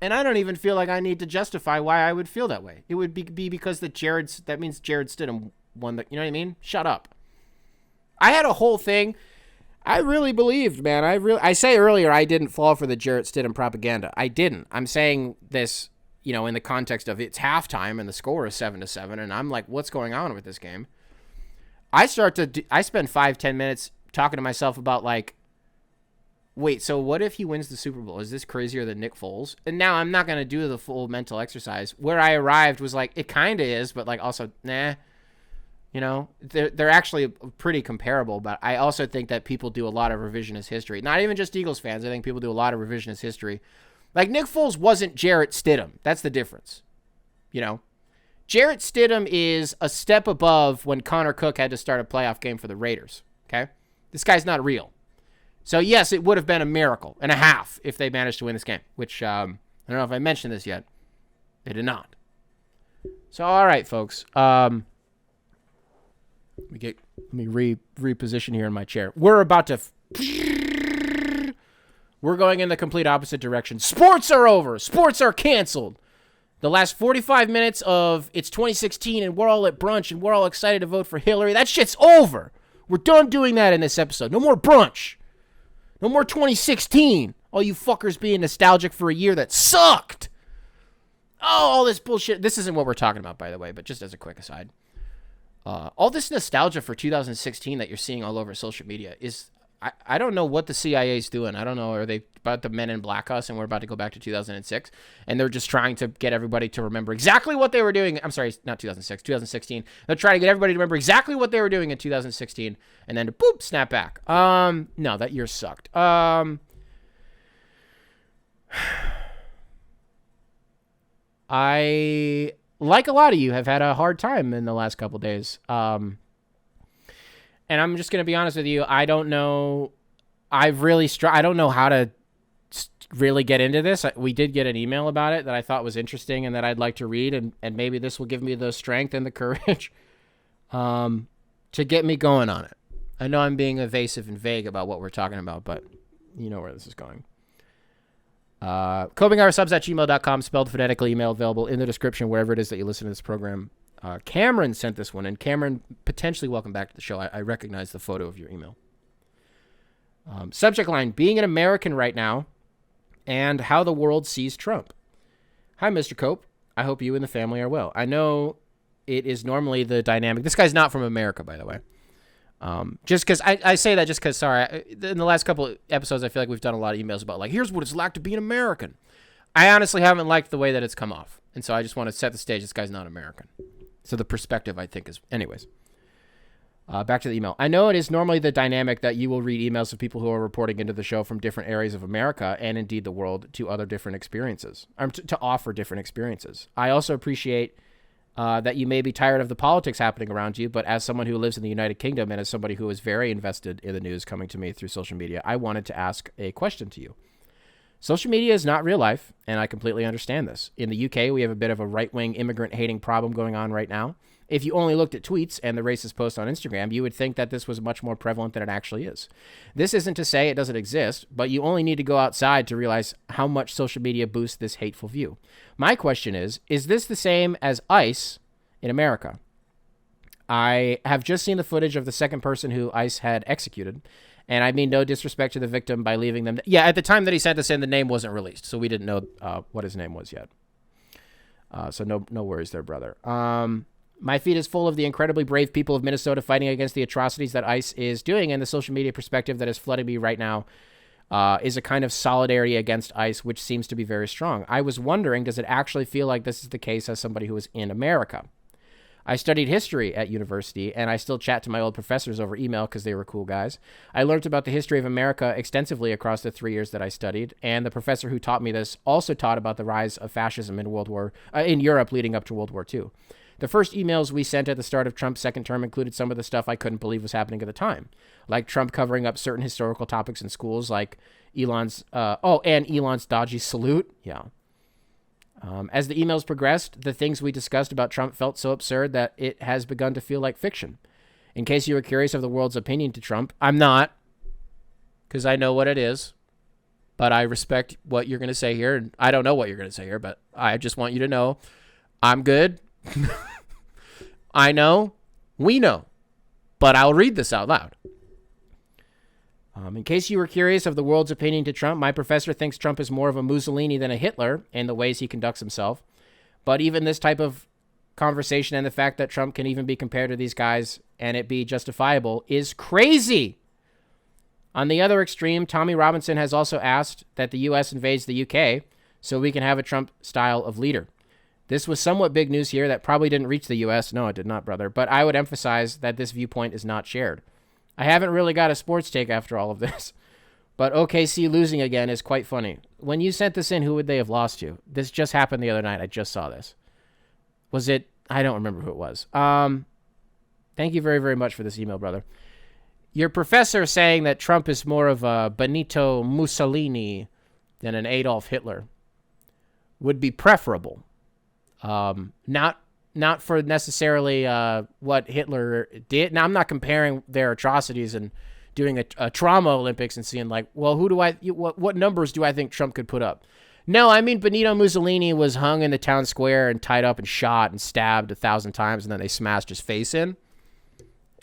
And I don't even feel like I need to justify why I would feel that way. It would be because that means Jared Stidham won the, you know what I mean? Shut up. I had a whole thing. I really believed, man. I say earlier I didn't fall for the Jarrett Stidham propaganda. I didn't. I'm saying this, you know, in the context of it's halftime and the score is 7-7, and I'm like, what's going on with this game? I spend 5-10 minutes talking to myself about like, wait, so what if he wins the Super Bowl? Is this crazier than Nick Foles? And now I'm not going to do the full mental exercise. Where I arrived was like, it kind of is, but like also, nah. You know, they're actually pretty comparable, but I also think that people do a lot of revisionist history. Not even just Eagles fans. I think people do a lot of revisionist history. Like, Nick Foles wasn't Jarrett Stidham. That's the difference. You know? Jarrett Stidham is a step above when Connor Cook had to start a playoff game for the Raiders. Okay? This guy's not real. So, yes, it would have been a miracle and a half if they managed to win this game, which I don't know if I mentioned this yet. They did not. So, all right, folks. Let me reposition here in my chair. We're about to... We're going in the complete opposite direction. Sports are over. Sports are canceled. The last 45 minutes of it's 2016 and we're all at brunch and we're all excited to vote for Hillary. That shit's over. We're done doing that in this episode. No more brunch. No more 2016. All you fuckers being nostalgic for a year that sucked. Oh, all this bullshit. This isn't what we're talking about, by the way, but just as a quick aside. All this nostalgia for 2016 that you're seeing all over social media is, I don't know what the CIA is doing. I don't know. about the Men in Black us, and we're about to go back to 2006, and they're just trying to get everybody to remember exactly what they were doing. I'm sorry, not 2006, 2016. They're trying to get everybody to remember exactly what they were doing in 2016, and then to boop, snap back. No, that year sucked. I, like a lot of you, have had a hard time in the last couple days. And I'm just going to be honest with you. I don't know. I don't know how to really get into this. We did get an email about it that I thought was interesting and that I'd like to read. And maybe this will give me the strength and the courage to get me going on it. I know I'm being evasive and vague about what we're talking about, but you know where this is going. copingoursubs@gmail.com, spelled phonetically, email available in the description wherever it is that you listen to this program. Cameron sent this one, and Cameron, potentially welcome back to the show. I recognize the photo of your email. Subject line, being an American right now and how the world sees Trump. Hi, Mr. Cope. I hope you and the family are well. I know it is normally the dynamic. This guy's not from America, by the way. Just because I say that just because, sorry, in the last couple of episodes, I feel like we've done a lot of emails about, like, here's what it's like to be an American. I honestly haven't liked the way that it's come off. And so I just want to set the stage. This guy's not American. So the perspective, I think, is, anyways. Back to the email. I know it is normally the dynamic that you will read emails of people who are reporting into the show from different areas of America and indeed the world to other different experiences, to offer different experiences. I also appreciate that you may be tired of the politics happening around you, but as someone who lives in the United Kingdom and as somebody who is very invested in the news coming to me through social media, I wanted to ask a question to you. Social media is not real life, and I completely understand this. In the UK, we have a bit of a right-wing immigrant-hating problem going on right now. If you only looked at tweets and the racist posts on Instagram, you would think that this was much more prevalent than it actually is. This isn't to say it doesn't exist, but you only need to go outside to realize how much social media boosts this hateful view. My question is this the same as ICE in America? I have just seen the footage of the second person who ICE had executed, and I mean no disrespect to the victim by leaving them. Yeah, at the time that he sent this in, the name wasn't released, so we didn't know what his name was yet. So no worries there, brother. My feed is full of the incredibly brave people of Minnesota fighting against the atrocities that ICE is doing, and the social media perspective that is flooding me right now is a kind of solidarity against ICE, which seems to be very strong. I was wondering, does it actually feel like this is the case as somebody who is in America? I studied history at university, and I still chat to my old professors over email because they were cool guys. I learned about the history of America extensively across the 3 years that I studied, and the professor who taught me this also taught about the rise of fascism in Europe leading up to World War II. The first emails we sent at the start of Trump's second term included some of the stuff I couldn't believe was happening at the time, like Trump covering up certain historical topics in schools, like Elon's dodgy salute. Yeah. As the emails progressed, the things we discussed about Trump felt so absurd that it has begun to feel like fiction. In case you were curious of the world's opinion to Trump, I'm not, because I know what it is, but I respect what you're going to say here, and I don't know what you're going to say here, but I just want you to know I'm good. I know, we know, but I'll read this out loud. In case you were curious of the world's opinion to Trump, my professor thinks Trump is more of a Mussolini than a Hitler in the ways he conducts himself. But even this type of conversation and the fact that Trump can even be compared to these guys and it be justifiable is crazy. On the other extreme, Tommy Robinson has also asked that the U.S. invades the UK so we can have a Trump style of leader. This was somewhat big news here that probably didn't reach the U.S. No, it did not, brother. But I would emphasize that this viewpoint is not shared. I haven't really got a sports take after all of this. But OKC losing again is quite funny. When you sent this in, who would they have lost to? This just happened the other night. I just saw this. Was it? I don't remember who it was. Thank you very, very much for this email, brother. Your professor saying that Trump is more of a Benito Mussolini than an Adolf Hitler would be preferable. Not for necessarily what Hitler did. Now, I'm not comparing their atrocities and doing a trauma Olympics and seeing like, well, what numbers do I think Trump could put up? No, I mean, Benito Mussolini was hung in the town square and tied up and shot and stabbed 1,000 times, and then they smashed his face in.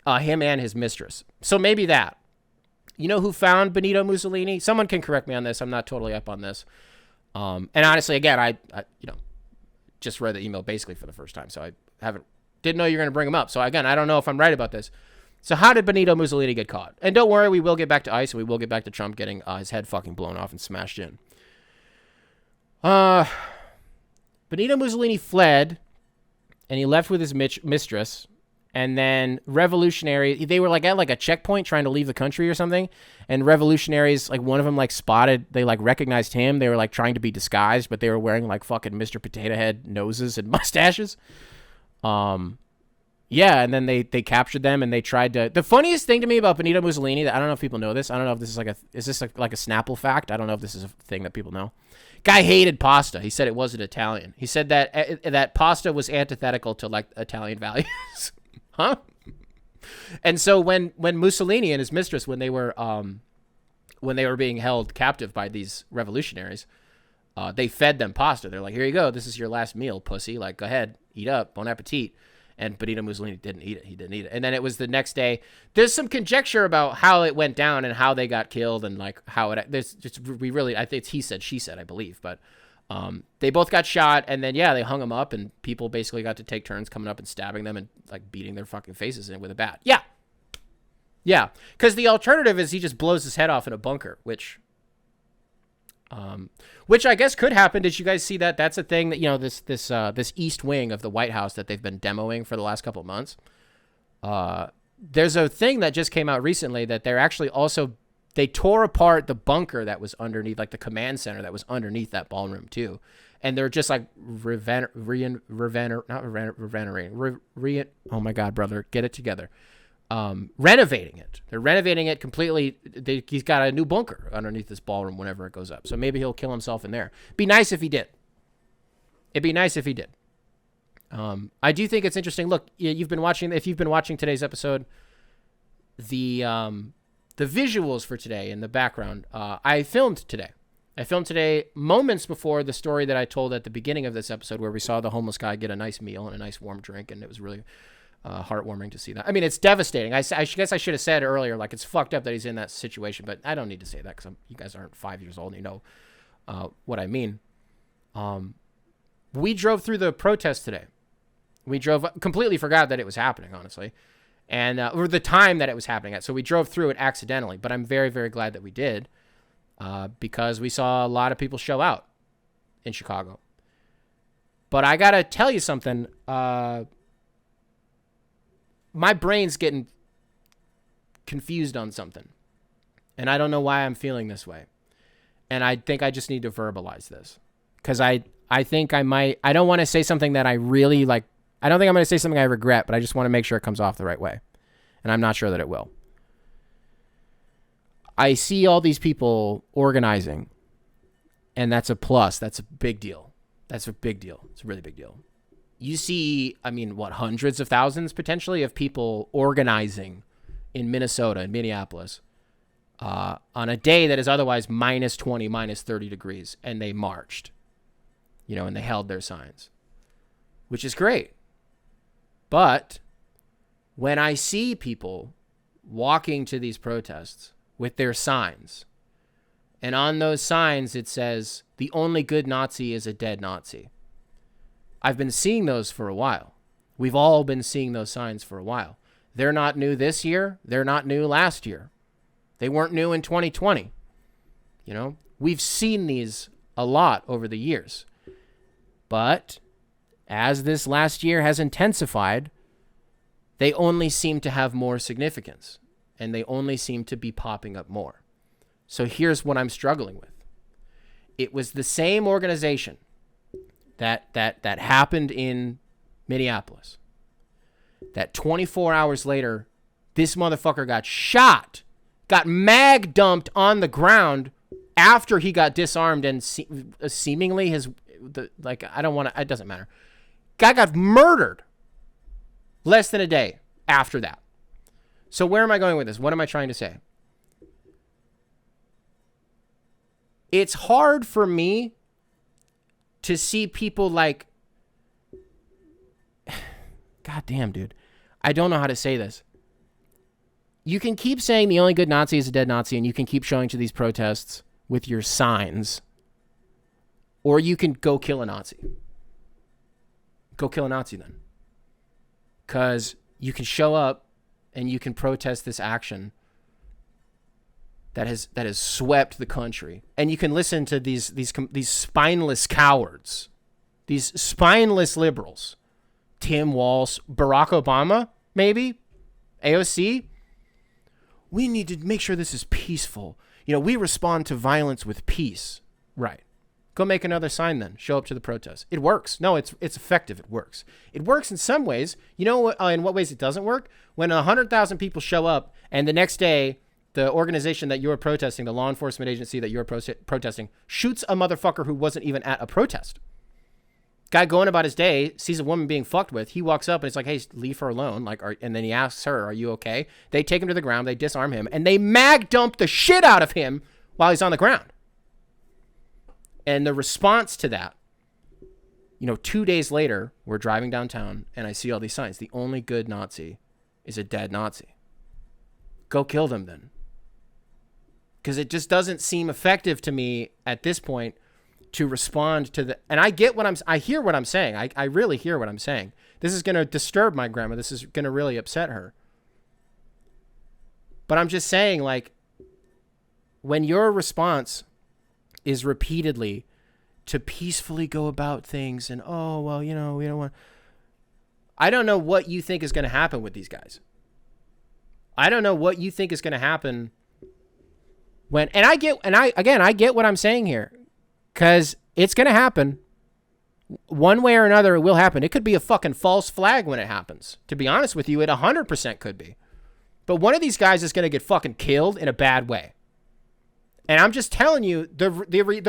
Him and his mistress. So maybe that. You know who found Benito Mussolini? Someone can correct me on this. I'm not totally up on this. And honestly, again, I just read the email basically for the first time, so I didn't know you were going to bring him up. So again, I don't know if I'm right about this. So how did Benito Mussolini get caught? And don't worry, we will get back to ICE, and we will get back to Trump getting his head fucking blown off and smashed in. Benito Mussolini fled, and he left with his mistress. And then they were like at like a checkpoint trying to leave the country or something. And revolutionaries, like one of them like spotted, they like recognized him. They were like trying to be disguised, but they were wearing like fucking Mr. Potato Head noses and mustaches. Yeah, and then they captured them and they tried to. The funniest thing to me about Benito Mussolini, that I don't know if people know this. I don't know if this is like a Snapple fact? I don't know if this is a thing that people know. Guy hated pasta. He said it wasn't Italian. He said that pasta was antithetical to like Italian values. Huh? And so when Mussolini and his mistress, when they were being held captive by these revolutionaries, they fed them pasta. They're like, here you go. This is your last meal, pussy. Like, go ahead, eat up. Bon appetit. And Benito Mussolini didn't eat it. He didn't eat it. And then it was the next day. There's some conjecture about how it went down and how they got killed and like how it. I think it's he said, she said, I believe, but. They both got shot, and then they hung them up, and people basically got to take turns coming up and stabbing them and like beating their fucking faces in with a bat. Yeah, because the alternative is he just blows his head off in a bunker, which I guess could happen. Did you guys see that? That's a thing that this East Wing of the White House that they've been demoing for the last couple of months. There's a thing that just came out recently that they're actually also. They tore apart the bunker that was underneath, like the command center that was underneath that ballroom too. And they're just like oh my God, brother, get it together. Renovating it. They're renovating it completely. He's got a new bunker underneath this ballroom whenever it goes up. So maybe he'll kill himself in there. Be nice if he did. It'd be nice if he did. I do think it's interesting. Look, if you've been watching today's episode, the visuals for today in the background, I filmed today moments before the story that I told at the beginning of this episode where we saw the homeless guy get a nice meal and a nice warm drink, and it was really heartwarming to see that. I mean, it's devastating. I guess I should have said earlier, like, it's fucked up that he's in that situation, but I don't need to say that because you guys aren't 5 years old and you know what I mean. We drove through the protest today. Completely forgot that it was happening, honestly. And or the time that it was happening at. So we drove through it accidentally, but I'm very, very glad that we did because we saw a lot of people show out in Chicago. But I got to tell you something. My brain's getting confused on something. And I don't know why I'm feeling this way. And I think I just need to verbalize this. Because I think I don't want to say something that I really like. I don't think I'm going to say something I regret, but I just want to make sure it comes off the right way. And I'm not sure that it will. I see all these people organizing, and that's a plus. That's a big deal. It's a really big deal. You see, hundreds of thousands potentially of people organizing in Minnesota, in Minneapolis, on a day that is otherwise minus 20, minus 30 degrees, and they marched, and they held their signs, which is great. But when I see people walking to these protests with their signs, and on those signs it says, the only good Nazi is a dead Nazi. I've been seeing those for a while. We've all been seeing those signs for a while. They're not new this year. They're not new last year. They weren't new in 2020. We've seen these a lot over the years. But as this last year has intensified, they only seem to have more significance, and they only seem to be popping up more. So here's what I'm struggling with. It was the same organization that happened in Minneapolis, that 24 hours later, this motherfucker got shot, got mag dumped on the ground after he got disarmed, and seemingly it doesn't matter. Guy got murdered less than a day after that. So where am I going with this? What am I trying to say? It's hard for me to see people like... God damn, dude. I don't know how to say this. You can keep saying the only good Nazi is a dead Nazi, and you can keep showing to these protests with your signs, or you can go kill a Nazi. Go kill a Nazi then. Because you can show up and you can protest this action that has swept the country, and you can listen to these spineless cowards, these spineless liberals, Tim Walz, Barack Obama, maybe, AOC. We need to make sure this is peaceful. We respond to violence with peace. Right. Go make another sign then. Show up to the protest. It works. No, it's effective. It works. It works in some ways. You know in what ways it doesn't work? When 100,000 people show up and the next day the organization that you're protesting, the law enforcement agency that you're protesting, shoots a motherfucker who wasn't even at a protest. Guy going about his day, sees a woman being fucked with. He walks up and it's like, hey, leave her alone. And then he asks her, are you okay? They take him to the ground. They disarm him and they mag dump the shit out of him while he's on the ground. And the response to that, 2 days later, we're driving downtown and I see all these signs. The only good Nazi is a dead Nazi. Go kill them then. Because it just doesn't seem effective to me at this point to respond to the, and I hear what I'm saying. I really hear what I'm saying. This is going to disturb my grandma. This is going to really upset her. But I'm just saying, when your response is repeatedly to peacefully go about things and, we don't want, I don't know what you think is going to happen with these guys. I don't know what you think is going to happen when, I get what I'm saying here, because it's going to happen. One way or another, it will happen. It could be a fucking false flag when it happens. To be honest with you, it 100% could be. But one of these guys is going to get fucking killed in a bad way. And I'm just telling you, the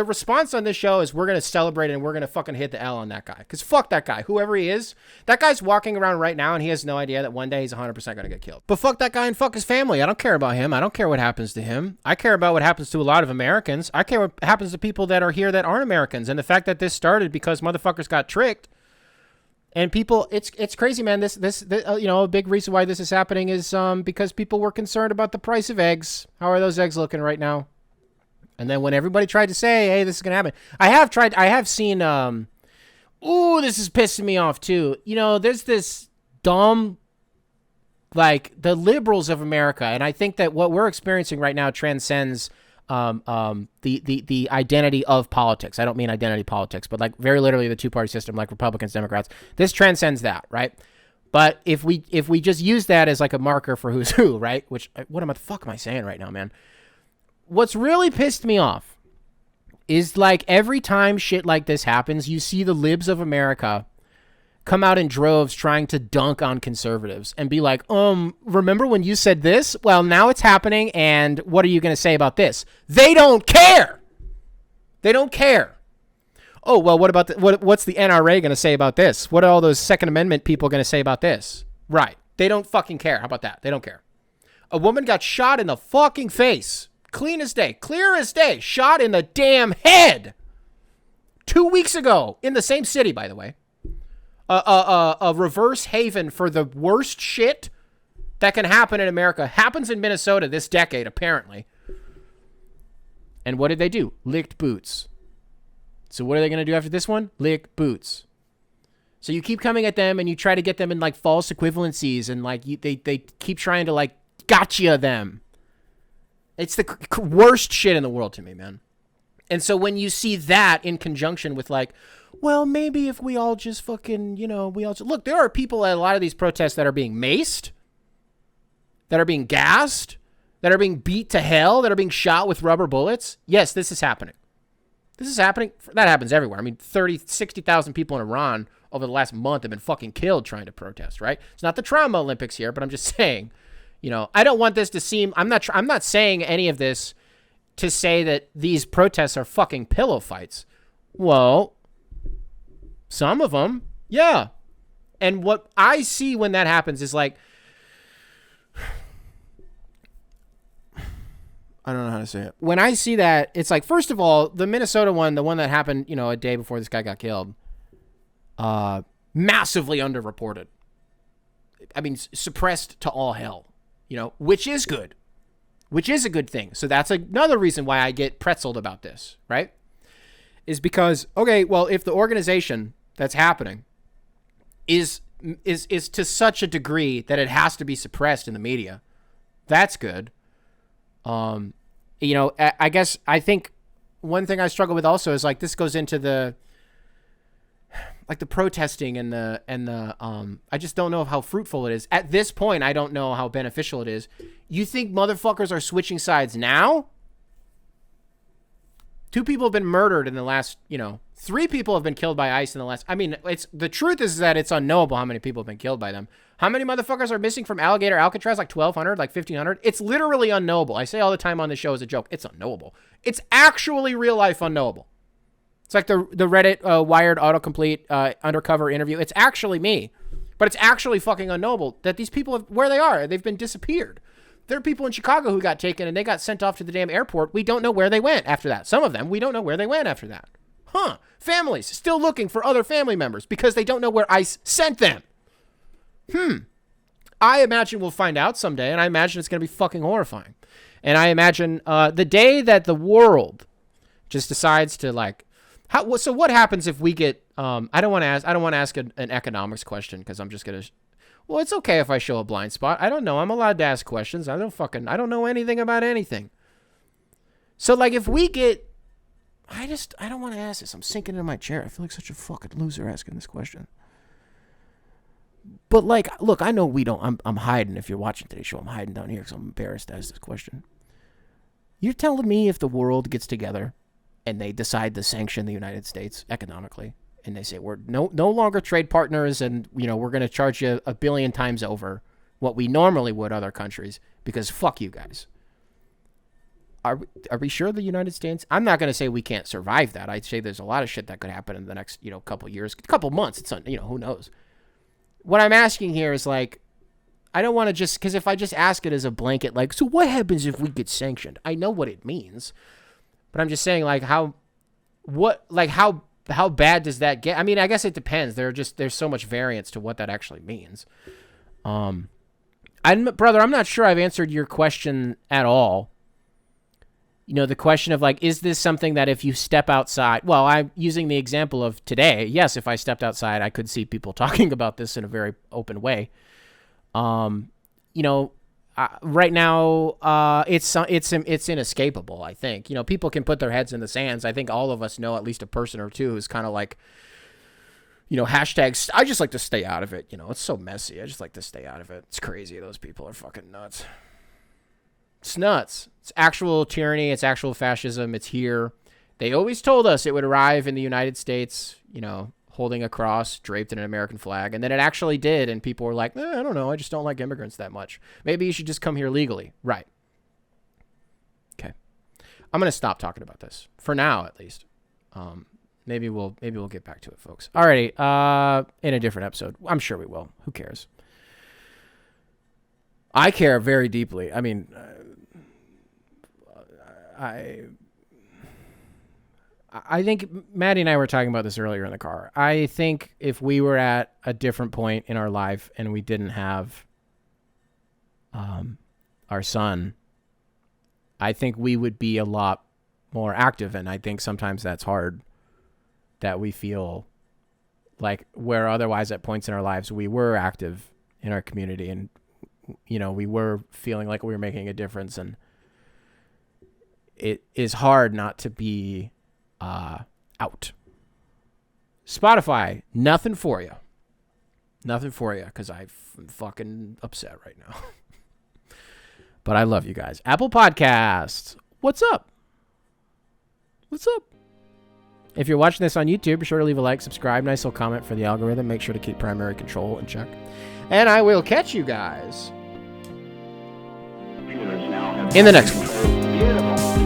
response on this show is we're going to celebrate and we're going to fucking hit the L on that guy. Because fuck that guy, whoever he is. That guy's walking around right now and he has no idea that one day he's 100% going to get killed. But fuck that guy and fuck his family. I don't care about him. I don't care what happens to him. I care about what happens to a lot of Americans. I care what happens to people that are here that aren't Americans. And the fact that this started because motherfuckers got tricked. And people, it's crazy, man. This a big reason why this is happening is because people were concerned about the price of eggs. How are those eggs looking right now? And then when everybody tried to say, hey, this is going to happen. I have seen, this is pissing me off too. There's this dumb, the liberals of America. And I think that what we're experiencing right now transcends the identity of politics. I don't mean identity politics, but very literally the two-party system, like Republicans, Democrats. This transcends that, right? But if we just use that as a marker for who's who, right? Which, what the fuck am I saying right now, man? What's really pissed me off is every time shit like this happens, you see the libs of America come out in droves trying to dunk on conservatives and be like, remember when you said this? Well, now it's happening, and what are you going to say about this? They don't care. They don't care. Oh, well, what about what's the NRA going to say about this? What are all those Second Amendment people going to say about this? Right. They don't fucking care. How about that? They don't care. A woman got shot in the fucking face. Clear as day, shot in the damn head 2 weeks ago in the same city, by the way. A reverse haven for the worst shit that can happen in America happens in Minnesota this decade, apparently. And what did they do? Licked boots. So what are they going to do after this one? Lick boots. So you keep coming at them and you try to get them in false equivalencies and they keep trying to gotcha them. It's the worst shit in the world to me, man. And so when you see that in conjunction with well, maybe if we all just fucking, look, there are people at a lot of these protests that are being maced, that are being gassed, that are being beat to hell, that are being shot with rubber bullets. Yes, this is happening. This is happening. That happens everywhere. I mean, 60,000 people in Iran over the last month have been fucking killed trying to protest, right? It's not the trauma Olympics here, but I'm just saying, I don't want this to seem, I'm not saying any of this to say that these protests are fucking pillow fights. Well, some of them, yeah. And what I see when that happens is I don't know how to say it. When I see that, it's first of all, the Minnesota one, the one that happened, a day before this guy got killed, massively underreported. I mean, suppressed to all hell. Which is good, which is a good thing. So that's another reason why I get pretzeled about this, right? Is because, okay, well, if the organization that's happening is is to such a degree that it has to be suppressed in the media. That's good. You know, I guess I think one thing I struggle with also is like this goes into the protesting and the I just don't know how fruitful it is. At this point, I don't know how beneficial it is. You think motherfuckers are switching sides now? 2 people have been murdered in the last, 3 people have been killed by ICE in the last. I mean, the truth is that it's unknowable how many people have been killed by them. How many motherfuckers are missing from Alligator Alcatraz? Like 1,200, like 1,500? It's literally unknowable. I say all the time on the show as a joke. It's unknowable. It's actually real life unknowable. It's like the Reddit Wired autocomplete undercover interview. It's actually me. But it's actually fucking unknowable that these people, where they are, they've been disappeared. There are people in Chicago who got taken and they got sent off to the damn airport. We don't know where they went after that. Some of them, we don't know where they went after that. Families still looking for other family members because they don't know where ICE sent them. I imagine we'll find out someday, and I imagine it's going to be fucking horrifying. And I imagine the day that the world just decides to so what happens if we get I don't want to ask an economics question because I'm just going to well, it's okay if I show a blind spot. I don't know. I'm allowed to ask questions. I don't know anything about anything. So like if we get I don't want to ask this. I'm sinking into my chair. I feel like such a fucking loser asking this question. But like, look, I know we don't. I'm hiding. If you're watching today's show, I'm hiding down here because I'm embarrassed to ask this question. You're telling me if the world gets together and they decide to sanction the United States economically, and they say we're no longer trade partners, and we're going to charge you 1 billion times over what we normally would other countries because fuck you guys. Are we sure the United States? I'm not going to say we can't survive that. I'd say there's a lot of shit that could happen in the next couple years, couple months. It's who knows. What I'm asking here is like, I don't want to just because if I just ask it as a blanket, like, so what happens if we get sanctioned? I know what it means, but I'm just saying like how bad does that get? I mean, I guess it depends. There's so much variance to what that actually means. Brother, I'm not sure I've answered your question at all. The question of like, is this something that if you step outside, well, I'm using the example of today. Yes, if I stepped outside, I could see people talking about this in a very open way. Right now, it's inescapable, I think. People can put their heads in the sands. I think all of us know at least a person or two who's kind of like, hashtags, I just like to stay out of it. It's so messy. I just like to stay out of it. It's crazy. Those people are fucking nuts. It's nuts. It's actual tyranny. It's actual fascism. It's here. They always told us it would arrive in the United States, holding a cross draped in an American flag. And then it actually did. And people were like, I don't know. I just don't like immigrants that much. Maybe you should just come here legally. Right. Okay. I'm going to stop talking about this for now, at least. Maybe we'll get back to it, folks. Alrighty. In a different episode. I'm sure we will. Who cares? I care very deeply. I mean, I think Maddie and I were talking about this earlier in the car. I think if we were at a different point in our life and we didn't have our son, I think we would be a lot more active. And I think sometimes that's hard, that we feel like where otherwise at points in our lives we were active in our community and we were feeling like we were making a difference, and it is hard not to be out. Spotify, nothing for you, because I'm fucking upset right now. But I love you guys. Apple Podcasts, what's up? If you're watching this on YouTube, be sure to leave a like, subscribe, nice little comment for the algorithm. Make sure to keep primary control in check. And I will catch you guys in the next one.